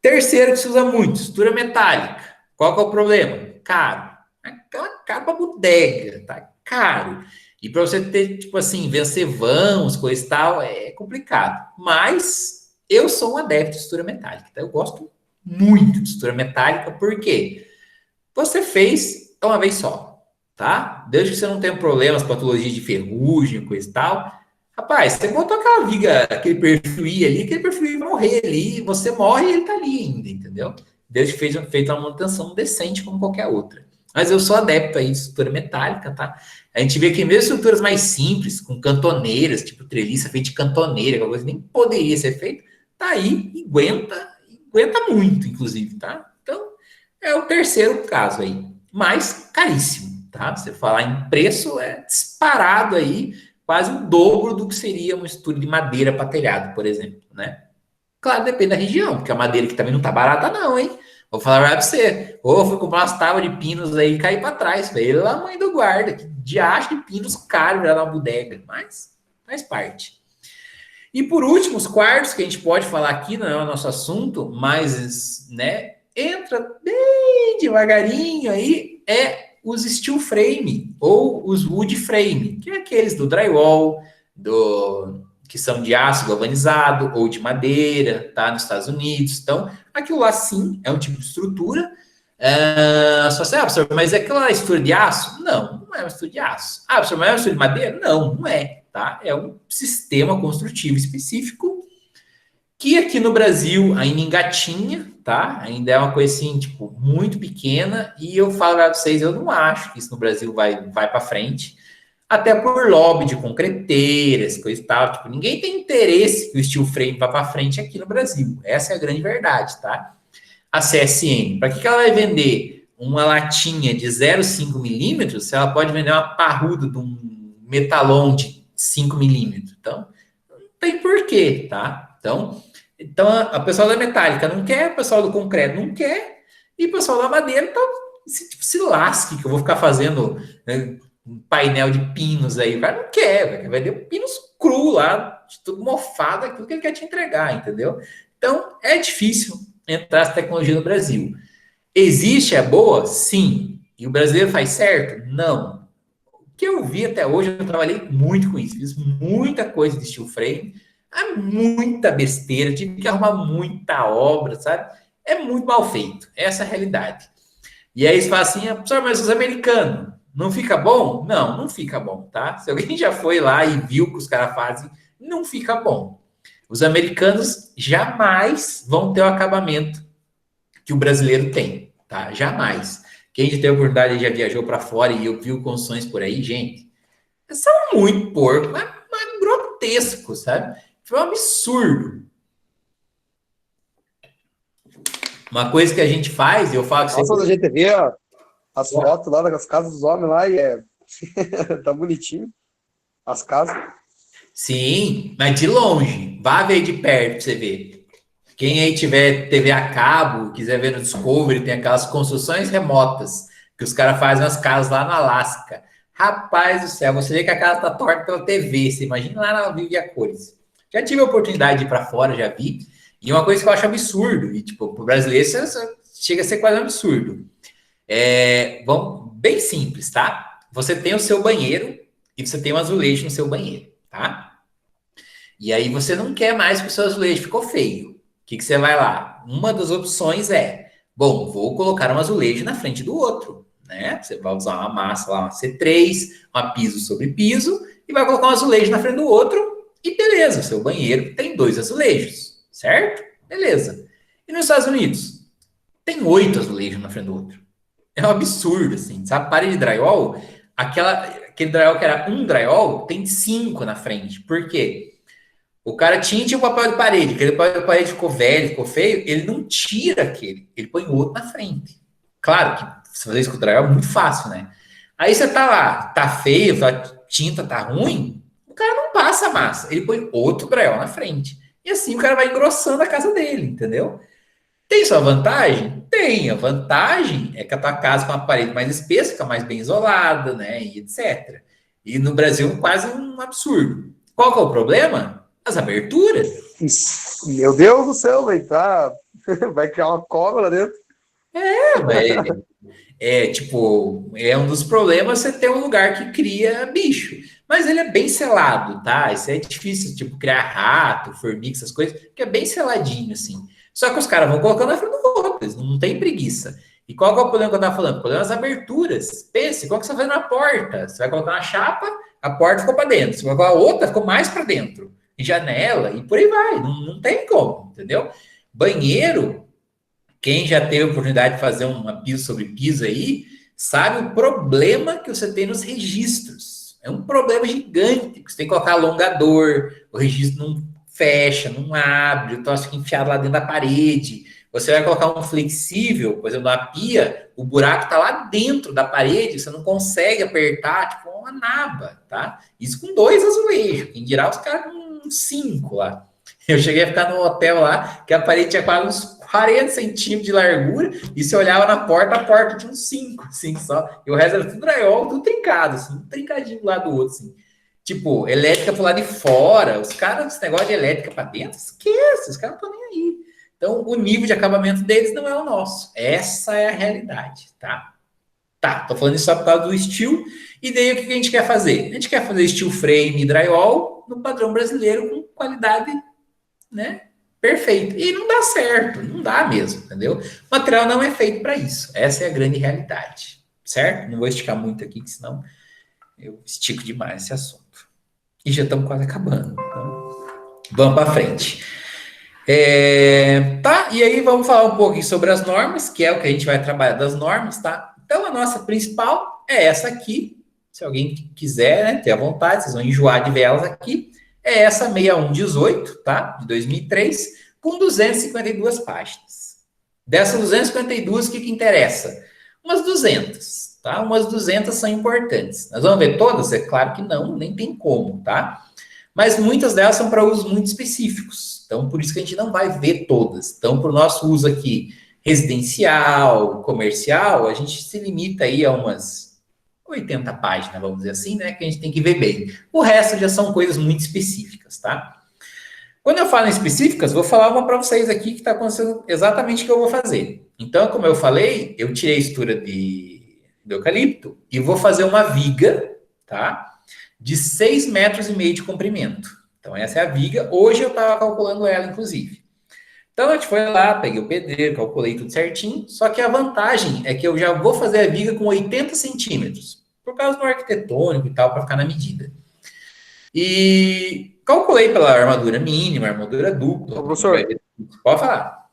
Terceiro que se usa muito, estrutura metálica. Qual que é o problema? Caro. Aquela caro para bodega, tá? Caro. E para você ter, tipo assim, vencer vãos, coisa e tal, é complicado. Mas eu sou um adepto de estrutura metálica, tá? Eu gosto muito de estrutura metálica, porque você fez uma vez só, tá? Desde que você não tenha problemas, patologias de ferrugem, coisa e tal. Rapaz, você botou aquela viga, aquele perfil I ali, aquele perfil I vai morrer ali, você morre e ele tá ali ainda, entendeu? Desde que fez feita uma manutenção decente como qualquer outra. Mas eu sou adepto aí de estrutura metálica, tá? A gente vê que mesmo estruturas mais simples, com cantoneiras, tipo treliça feita de cantoneira, aquela coisa que nem poderia ser feita, tá aí e aguenta muito, inclusive, tá? Então, é o terceiro caso aí. Mas caríssimo, tá? Você falar em preço, é disparado aí, quase o dobro do que seria uma estrutura de madeira para telhado, por exemplo, né? Claro, depende da região, porque a madeira aqui também não tá barata não, hein? Vou falar pra você. Ou eu fui comprar umas tábuas de pinos aí e caí pra trás. Pela a mãe do guarda. Que diacho de pinos caros já na bodega. Mas faz parte. E por último, os quartos, que a gente pode falar aqui, não é o nosso assunto, mas, né, entra bem devagarinho aí, é os steel frame ou os wood frame, que é aqueles do drywall, que são de aço galvanizado ou de madeira, tá? Nos Estados Unidos. Então, aquilo lá sim é um tipo de estrutura. Só assim, professor, mas é aquela estrutura de aço? Não, não é uma estrutura de aço. Ah, professor, mas é uma estrutura de madeira? Não, não é, tá? É um sistema construtivo específico que aqui no Brasil ainda engatinha, tá? Ainda é uma coisa assim, tipo, muito pequena. E eu falo para vocês, eu não acho que isso no Brasil vai para frente. Até por lobby de concreteiras, coisa e tal. Tipo, ninguém tem interesse que o steel frame vá para frente aqui no Brasil. Essa é a grande verdade, tá? A CSN, para que ela vai vender uma latinha de 0,5 milímetros se ela pode vender uma parruda de um metalon de 5 milímetros? Então, não tem porquê, tá? Então a pessoa da metálica não quer, o pessoal do concreto não quer, e o pessoal da madeira, então, se lasque, que eu vou ficar fazendo... Né, um painel de pinos aí, o cara não quer, vai ter pinos cru lá, de tudo mofado, aquilo que ele quer te entregar, entendeu? Então, é difícil entrar essa tecnologia no Brasil. Existe, é boa? Sim. E o brasileiro faz certo? Não. O que eu vi até hoje, eu trabalhei muito com isso, fiz muita coisa de steel frame, é muita besteira, tive que arrumar muita obra, sabe? É muito mal feito, essa é a realidade. E aí você fala assim, professor, mas os americanos, não fica bom? Não, não fica bom, tá? Se alguém já foi lá e viu o que os caras fazem, não fica bom. Os americanos jamais vão ter o acabamento que o brasileiro tem, tá? Jamais. Quem já teve a oportunidade já viajou para fora e eu viu construções por aí, gente, são muito porco, mas grotesco, sabe? Foi um absurdo. Uma coisa que a gente faz, eu falo que Nossa, você... a gente vê ó, as fotos lá das casas dos homens lá e tá bonitinho as casas. Sim, mas de longe. Vá ver de perto pra você ver. Quem aí tiver TV a cabo, quiser ver no Discovery, tem aquelas construções remotas que os caras fazem umas casas lá no Alasca. Rapaz do céu, você vê que a casa tá torta pela TV. Você imagina lá na Vive a cores. Já tive a oportunidade de ir para fora, já vi. E uma coisa que eu acho absurdo, e tipo, pro brasileiro isso chega a ser quase um absurdo. Vamos, bem simples, tá? Você tem o seu banheiro e você tem um azulejo no seu banheiro, tá? E aí você não quer mais que o seu azulejo ficou feio. O que você vai lá? Uma das opções bom, vou colocar um azulejo na frente do outro, né? Você vai usar uma massa lá, uma C3, uma piso sobre piso, e vai colocar um azulejo na frente do outro, e beleza, seu banheiro tem 2 azulejos, certo? Beleza. E nos Estados Unidos? Tem 8 azulejos na frente do outro. É um absurdo, assim, sabe? Parede de drywall, aquele drywall que era um drywall, tem 5 na frente. Por quê? O cara tinha o papel de parede, aquele papel de parede ficou velho, ficou feio, ele não tira aquele, ele põe outro na frente. Claro que se fazer isso com o drywall é muito fácil, né? Aí você tá lá, tá feio, a tinta tá ruim, o cara não passa a massa, ele põe outro drywall na frente. E assim o cara vai engrossando a casa dele, entendeu? Tem sua vantagem? Tem. A vantagem é que a tua casa com uma parede mais espessa, fica mais bem isolada, né? E etc. E no Brasil, quase um absurdo. Qual que é o problema? As aberturas. Meu Deus do céu, vai criar uma cobra lá dentro. Tipo, é um dos problemas você ter um lugar que cria bicho. Mas ele é bem selado, tá? Isso é difícil, tipo, criar rato, formiga, essas coisas, que é bem seladinho, assim. Só que os caras vão colocando na frente do outro, eles não tem preguiça. E qual que é o problema que eu tava falando? O problema é as aberturas. Pense, qual que você vai fazer na porta? Você vai colocar uma chapa, a porta ficou para dentro. Você vai colocar a outra, ficou mais para dentro. E janela, e por aí vai. Não tem como, entendeu? Banheiro, quem já teve a oportunidade de fazer uma piso sobre piso aí, sabe o problema que você tem nos registros. É um problema gigante. Você tem que colocar alongador, o registro não fecha, não abre, o troço fica enfiado lá dentro da parede. Você vai colocar um flexível, por exemplo, na pia, o buraco está lá dentro da parede, você não consegue apertar, tipo uma naba, tá? Isso com 2 azulejos, quem dirá os caras com 5 lá. Eu cheguei a ficar no hotel lá, que a parede tinha quase uns 40 centímetros de largura, e se olhava na porta, a porta tinha uns 5, assim, só. E o resto era tudo drywall, tudo trincado, assim, trincadinho do lado do outro, assim. Tipo, elétrica pro lado de fora, os caras, esse negócio de elétrica para dentro, esquece, os caras não estão nem aí. Então, o nível de acabamento deles não é o nosso. Essa é a realidade, tá? Tá, tô falando isso só por causa do steel. E daí, o que a gente quer fazer? A gente quer fazer steel frame e drywall no padrão brasileiro com qualidade, né, perfeita. E não dá certo, não dá mesmo, entendeu? O material não é feito para isso. Essa é a grande realidade, certo? Não vou esticar muito aqui, que senão eu estico demais esse assunto. E já estamos quase acabando. Então, vamos para frente. Tá, e aí vamos falar um pouquinho sobre as normas, que é o que a gente vai trabalhar das normas, tá? Então, a nossa principal é essa aqui. Se alguém quiser, né, ter à vontade, vocês vão enjoar de ver elas aqui. É essa 6118, tá? De 2003, com 252 páginas. Dessas 252, o que interessa? Umas 200, tá? Umas 200 são importantes. Nós vamos ver todas? É claro que não, nem tem como, tá? Mas muitas delas são para usos muito específicos. Então, por isso que a gente não vai ver todas. Então, para o nosso uso aqui residencial, comercial, a gente se limita aí a umas 80 páginas, vamos dizer assim, né? Que a gente tem que ver bem. O resto já são coisas muito específicas, tá? Quando eu falo em específicas, vou falar uma para vocês aqui que está acontecendo exatamente o que eu vou fazer. Então, como eu falei, eu tirei a estrutura de eucalipto e vou fazer uma viga, tá? De 6,5 metros de comprimento. Então, essa é a viga. Hoje eu estava calculando ela, inclusive. Então, a gente foi lá, peguei o pedreiro, calculei tudo certinho. Só que a vantagem é que eu já vou fazer a viga com 80 centímetros. Por causa do arquitetônico e tal, para ficar na medida. E calculei pela armadura mínima, armadura dupla. Ô, professor, pode falar.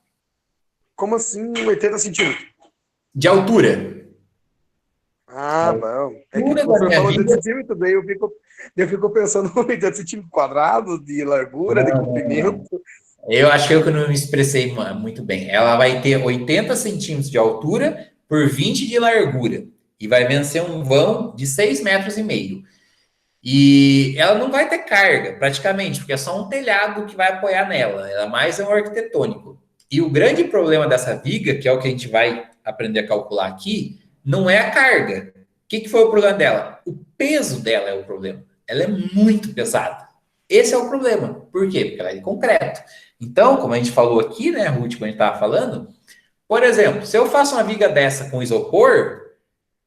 como assim 80 centímetros? de altura. Ah, bom. É que Altura o da professor minha falou de viga. centímetro, daí eu fico pensando em centímetro quadrado, de largura, de Não, não, comprimento. não. Eu achei que eu não me expressei muito bem. Ela vai ter 80 centímetros de altura por 20 de largura. E vai vencer um vão de 6,5 metros. E ela não vai ter carga, praticamente, porque é só um telhado que vai apoiar nela. Ela mais é um arquitetônico. E o grande problema dessa viga, que é o que a gente vai aprender a calcular aqui, não é a carga. O que foi o problema dela? O peso dela é o problema. Ela é muito pesada. Esse é o problema. Por quê? Porque ela é de concreto. Então, como a gente falou aqui, né, Ruth, quando a gente estava falando, por exemplo, se eu faço uma viga dessa com isopor,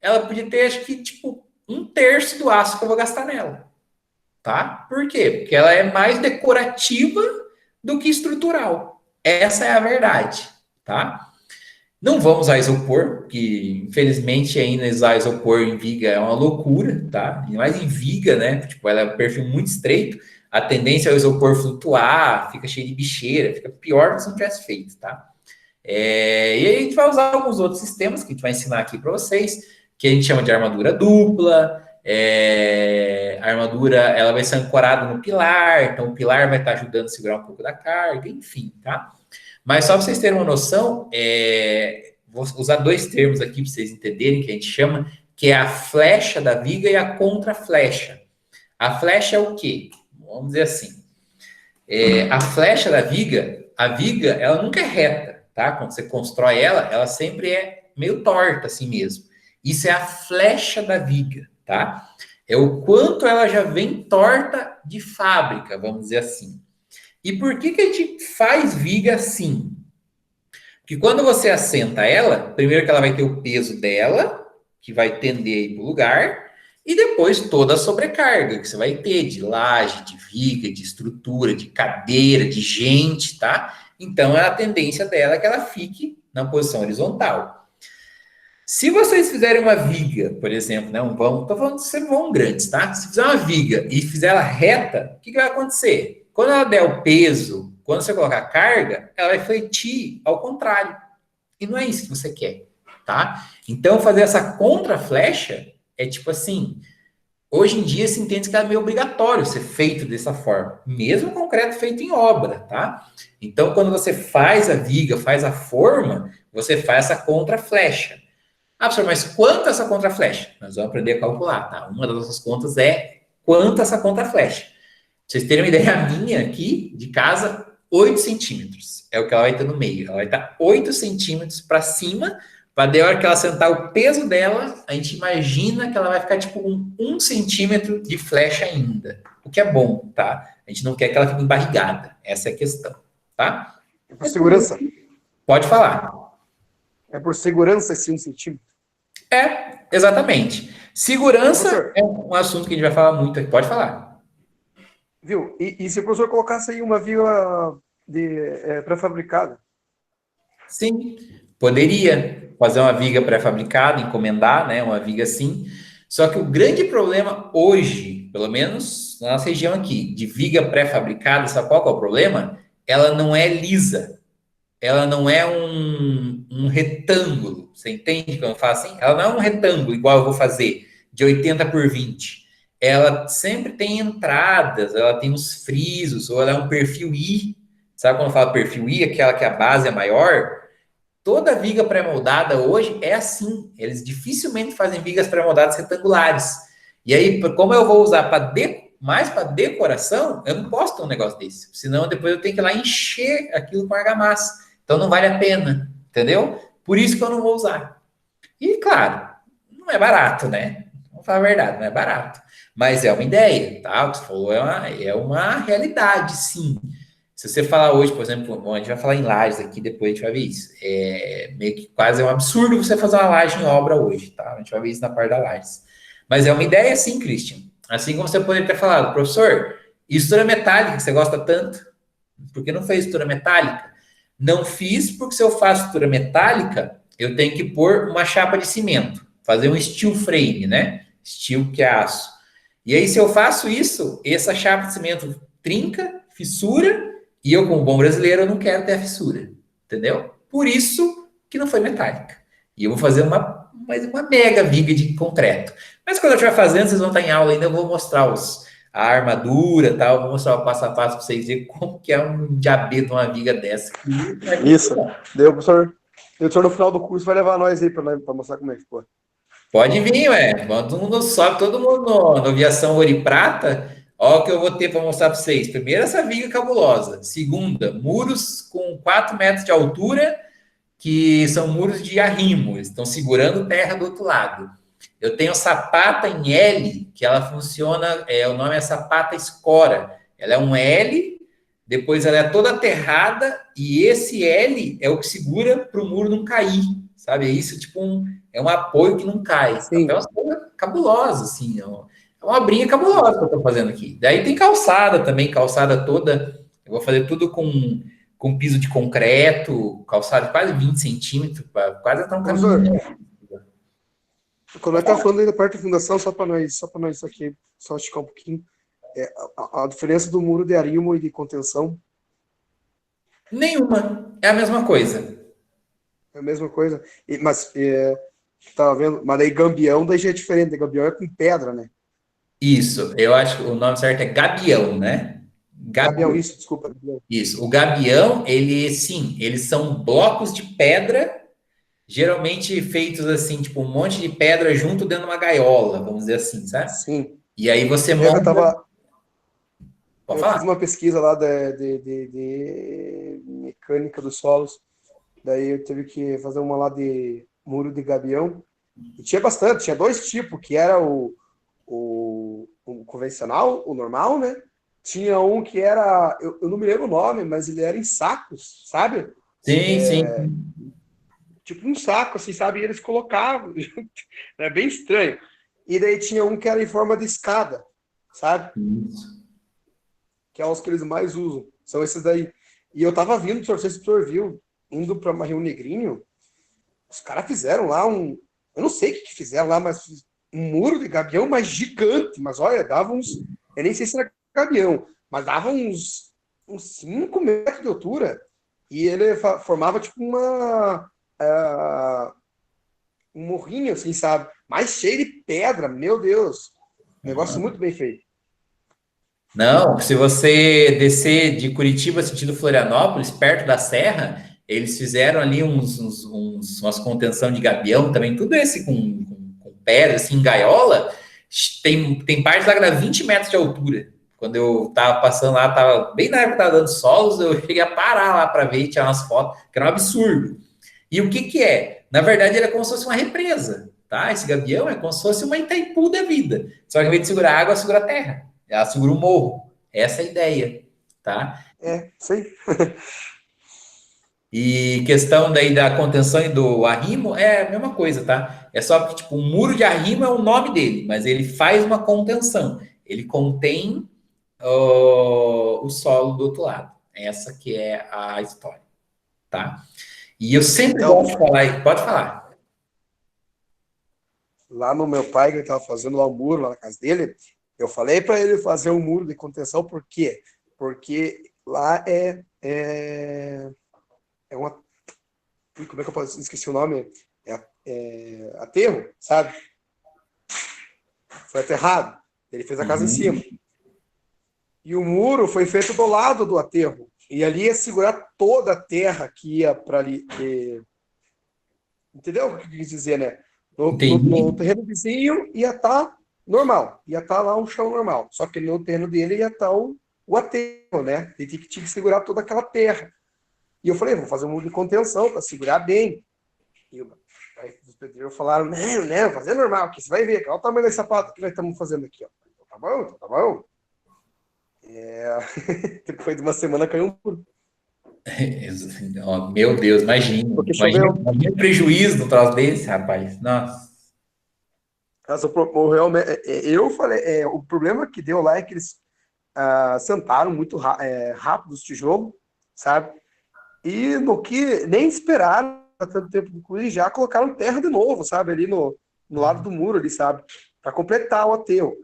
ela podia ter, acho que, tipo, 1/3 do aço que eu vou gastar nela, tá? Por quê? Porque ela é mais decorativa do que estrutural. Essa é a verdade, tá? Não vamos usar isopor, porque infelizmente ainda usar isopor em viga é uma loucura, tá? E mais em viga, né? Tipo, ela é um perfil muito estreito. A tendência é o isopor flutuar, fica cheio de bicheira, fica pior do que se não tivesse feito, tá? E aí a gente vai usar alguns outros sistemas que a gente vai ensinar aqui para vocês, que a gente chama de armadura dupla. A armadura ela vai ser ancorada no pilar, então o pilar vai estar ajudando a segurar um pouco da carga, enfim, tá? Mas só para vocês terem uma noção, vou usar dois termos aqui para vocês entenderem que a gente chama, que é a flecha da viga e a contraflecha. A flecha é o quê? Vamos dizer assim, a flecha da viga, a viga, ela nunca é reta, tá? Quando você constrói ela, ela sempre é meio torta assim mesmo. Isso é a flecha da viga, tá? É o quanto ela já vem torta de fábrica, vamos dizer assim. E por que a gente faz viga assim? Porque quando você assenta ela, primeiro que ela vai ter o peso dela, que vai tender para o lugar, e depois toda a sobrecarga que você vai ter de laje, de viga, de estrutura, de cadeira, de gente, tá? Então, a tendência dela é que ela fique na posição horizontal. Se vocês fizerem uma viga, por exemplo, né, um vão, estou falando de ser vão grandes, tá? Se fizer uma viga e fizer ela reta, o que vai acontecer? Quando ela der o peso, quando você colocar a carga, ela vai refletir ao contrário. E não é isso que você quer, tá? Então, fazer essa contraflecha é tipo assim, hoje em dia se entende que é meio obrigatório ser feito dessa forma, mesmo concreto feito em obra, tá? Então, quando você faz a viga, faz a forma, você faz essa contraflecha. Ah, professor, mas quanto essa contraflecha? Nós vamos aprender a calcular, tá? Uma das nossas contas é quanto essa contraflecha. Pra vocês terem uma ideia, a minha aqui, de casa, 8 centímetros. É o que ela vai ter no meio. Ela vai estar 8 centímetros para cima, para de hora que ela sentar o peso dela, a gente imagina que ela vai ficar tipo com 1 centímetro de flecha ainda. O que é bom, tá? A gente não quer que ela fique embarrigada. Essa é a questão, tá? É por segurança. Pode falar. É por segurança esse 1 centímetro. Exatamente. Segurança Professor, é um assunto que a gente vai falar muito aqui. Pode falar. viu? E se o professor colocasse aí uma viga pré-fabricada? Sim, poderia fazer uma viga pré-fabricada, encomendar, né, uma viga assim. Só que o grande problema hoje, pelo menos na nossa região aqui, de viga pré-fabricada, sabe qual que é o problema? Ela não é lisa. Ela não é um retângulo. Você entende quando eu falo assim? Ela não é um retângulo igual eu vou fazer, de 80 por 20. Ela sempre tem entradas, ela tem uns frisos, ou ela é um perfil I. Sabe quando eu falo perfil I, aquela que a base é maior? Toda viga pré-moldada hoje é assim. Eles dificilmente fazem vigas pré-moldadas retangulares. E aí, como eu vou usar mais para decoração, eu não posso ter um negócio desse. Senão depois eu tenho que ir lá encher aquilo com argamassa. Então não vale a pena, entendeu? Por isso que eu não vou usar. E claro, não é barato, né? Vamos falar a verdade, não é barato. Mas é uma ideia, tá? O que você falou é uma realidade, sim. Se você falar hoje, por exemplo, bom, a gente vai falar em lajes aqui, depois a gente vai ver isso. Meio que quase é um absurdo você fazer uma laje em obra hoje, tá? A gente vai ver isso na parte da lajes. Mas é uma ideia, sim, Christian. Assim como você poderia ter falado, professor, estrutura metálica, que você gosta tanto, por que não fez estrutura metálica? Não fiz porque se eu faço estrutura metálica, eu tenho que pôr uma chapa de cimento, fazer um steel frame, né? Steel que é aço. E aí, se eu faço isso, essa chapa de cimento trinca, fissura, e eu, como bom brasileiro, eu não quero ter a fissura, entendeu? Por isso que não foi metálica. E eu vou fazer uma mega viga de concreto. Mas quando eu estiver fazendo, vocês vão estar em aula ainda, eu vou mostrar a armadura e tal, vou mostrar o passo a passo para vocês verem como que é um diabeto, uma viga dessa. Isso. Daí o professor no final do curso vai levar nós aí para mostrar como é que ficou. Pode vir, ué. Todo mundo sobe, todo mundo no Aviação Ouro e Prata. Olha o que eu vou ter para mostrar para vocês. Primeiro, essa viga cabulosa. Segunda, muros com 4 metros de altura, que são muros de arrimo. Eles estão segurando terra do outro lado. Eu tenho sapata em L, que ela funciona, o nome é sapata escora. Ela é um L, depois ela é toda aterrada, e esse L é o que segura para o muro não cair, sabe? É isso, tipo, é um apoio que não cai. Sim. Então, é uma coisa cabulosa, assim, é uma obrinha cabulosa que eu estou fazendo aqui. Daí tem calçada também, calçada toda, eu vou fazer tudo com piso de concreto, calçada de quase 20 centímetros, quase até um caminho. Quando nós estamos falando aí da parte da fundação, só para nós aqui, só esticar um pouquinho, a diferença do muro de arrimo e de contenção Nenhuma, é a mesma coisa. é a mesma coisa. Mas tava vendo, mas daí gambião daí já é diferente, gambião é com pedra, né? Isso, eu acho que o nome certo é gabião, né? Gabião, isso, desculpa. Gabião. Isso, o gabião, eles são blocos de pedra, geralmente feitos assim, tipo um monte de pedra junto dentro de uma gaiola, vamos dizer assim, sabe? Sim. E aí você Eu monta... Pode fiz falar? uma pesquisa lá de mecânica dos solos, daí eu tive que fazer uma lá de muro de gabião, e tinha bastante, tinha dois tipos, que era o convencional, o normal, né? Tinha um que era, eu não me lembro o nome, mas ele era em sacos, sabe? Sim, sim. Tipo um saco, assim, sabe? E eles colocavam, é bem estranho. E daí tinha um que era em forma de escada, sabe? Isso. Que é os que eles mais usam. São esses daí. E eu tava vindo, não sei se o senhor viu, indo para Rio Negrinho, os caras fizeram lá eu não sei o que fizeram lá, mas um muro de gabião, mas gigante. Mas olha, dava uns, eu nem sei se era gabião, mas dava uns 5 metros de altura. E ele formava tipo um morrinho, assim, sabe? Mais cheio de pedra, meu Deus. Negócio muito bem feito. Não, se você descer de Curitiba sentido Florianópolis, perto da serra, eles fizeram ali umas contenção de gabião também, tudo esse com pedra, assim, em gaiola. Tem parte da 20 metros de altura. Quando eu tava passando lá, tava bem na época que tava dando solos, eu cheguei a parar lá para ver e tirar umas fotos, que era um absurdo. E o que é? Na verdade, ele é como se fosse uma represa, tá? Esse gabião é como se fosse uma Itaipu da vida. Só que ao invés de segurar a água, segura a terra. Ela segura o morro. Essa é a ideia, tá? Sei. E questão daí da contenção e do arrimo é a mesma coisa, tá? É só que, tipo, o muro de arrimo é o nome dele, mas ele faz uma contenção. Ele contém o solo do outro lado. Essa que é a história, tá? E eu sempre gosto de falar, pode falar. Lá no meu pai, que ele estava fazendo lá o muro, lá na casa dele, eu falei para ele fazer um muro de contenção, por quê? Porque lá é uma... Como é que eu posso... Esqueci o nome. Aterro, sabe? Foi aterrado. Ele fez a casa em cima. E o muro foi feito do lado do aterro. E ali ia segurar toda a terra que ia para ali. Entendeu o que eu quis dizer, né? No terreno vizinho ia estar normal. Ia estar lá um chão normal. Só que no terreno dele ia estar o aterro, né? Ele tinha que segurar toda aquela terra. E eu falei, vou fazer um muro de contenção para segurar bem. E aí os pedreiros falaram, não, fazer normal aqui. Você vai ver, olha o tamanho desse sapato que nós estamos fazendo aqui. Ó. Tá bom. Depois de uma semana caiu um muro. Oh, meu Deus, imagina o prejuízo do troço desse, rapaz. Nossa. Eu falei, o problema que deu lá é que eles sentaram muito rápido os tijolos, sabe? E no que nem esperaram tanto tempo concluir, já colocaram terra de novo, sabe? Ali no lado do muro, ali, sabe? Para completar o aterro.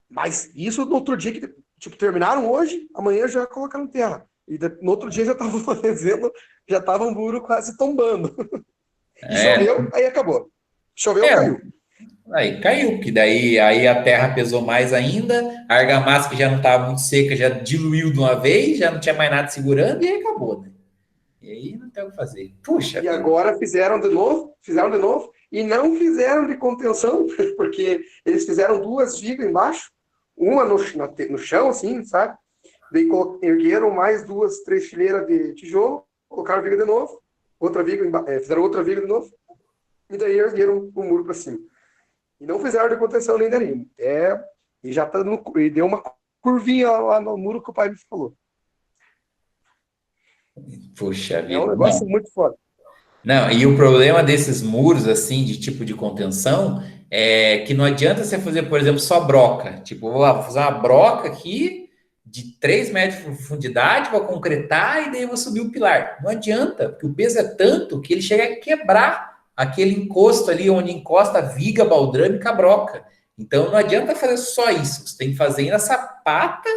Mas isso no outro dia que terminaram hoje, amanhã já colocaram terra. E no outro dia já estavam fazendo, já estava um muro quase tombando. E choveu, aí acabou. Choveu, caiu. Aí caiu, porque daí aí a terra pesou mais ainda, a argamassa que já não estava muito seca já diluiu de uma vez, já não tinha mais nada segurando e aí acabou, né? E aí não tem o que fazer. Puxa. E agora fizeram de novo, e não fizeram de contenção, porque eles fizeram 2 vigas embaixo, uma no chão, assim, sabe? Daí ergueram mais 2, 3 fileiras de tijolo, colocaram viga de novo, fizeram outra viga de novo, e daí ergueram o muro para cima. E não fizeram de contenção nem daria. E já tá e deu uma curvinha lá no muro que o pai me falou. Puxa vida. É um negócio muito foda. Não, e o problema desses muros, assim, de tipo de contenção, é que não adianta você fazer, por exemplo, só broca. Tipo, vou fazer uma broca aqui de 3 metros de profundidade, vou concretar e daí vou subir o pilar. Não adianta, porque o peso é tanto que ele chega a quebrar aquele encosto ali onde encosta a viga baldrâmica a broca. Então, não adianta fazer só isso. Você tem que fazer ainda sapata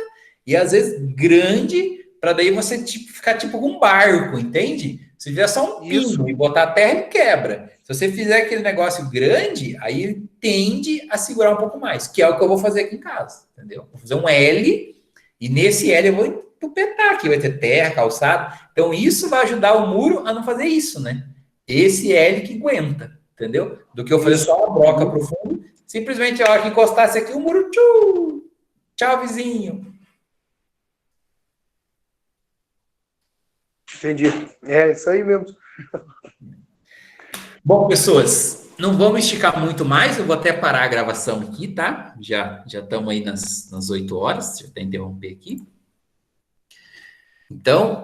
e, às vezes, grande, para daí você ficar tipo com um barco, entende? Se fizer só um pino e botar a terra, ele quebra. Se você fizer aquele negócio grande, aí ele tende a segurar um pouco mais, que é o que eu vou fazer aqui em casa, entendeu? Vou fazer um L, e nesse L eu vou entupetar aqui, vai ter terra, calçado. Então isso vai ajudar o muro a não fazer isso, né? Esse L que aguenta, entendeu? Do que eu fazer só uma broca profunda, simplesmente a hora que encostasse aqui, o muro, tchau, vizinho. Entendi. É isso aí mesmo. Bom, pessoas, não vamos esticar muito mais, eu vou até parar a gravação aqui, tá? Já estamos aí nas 8 horas, deixa eu até interromper aqui. Então,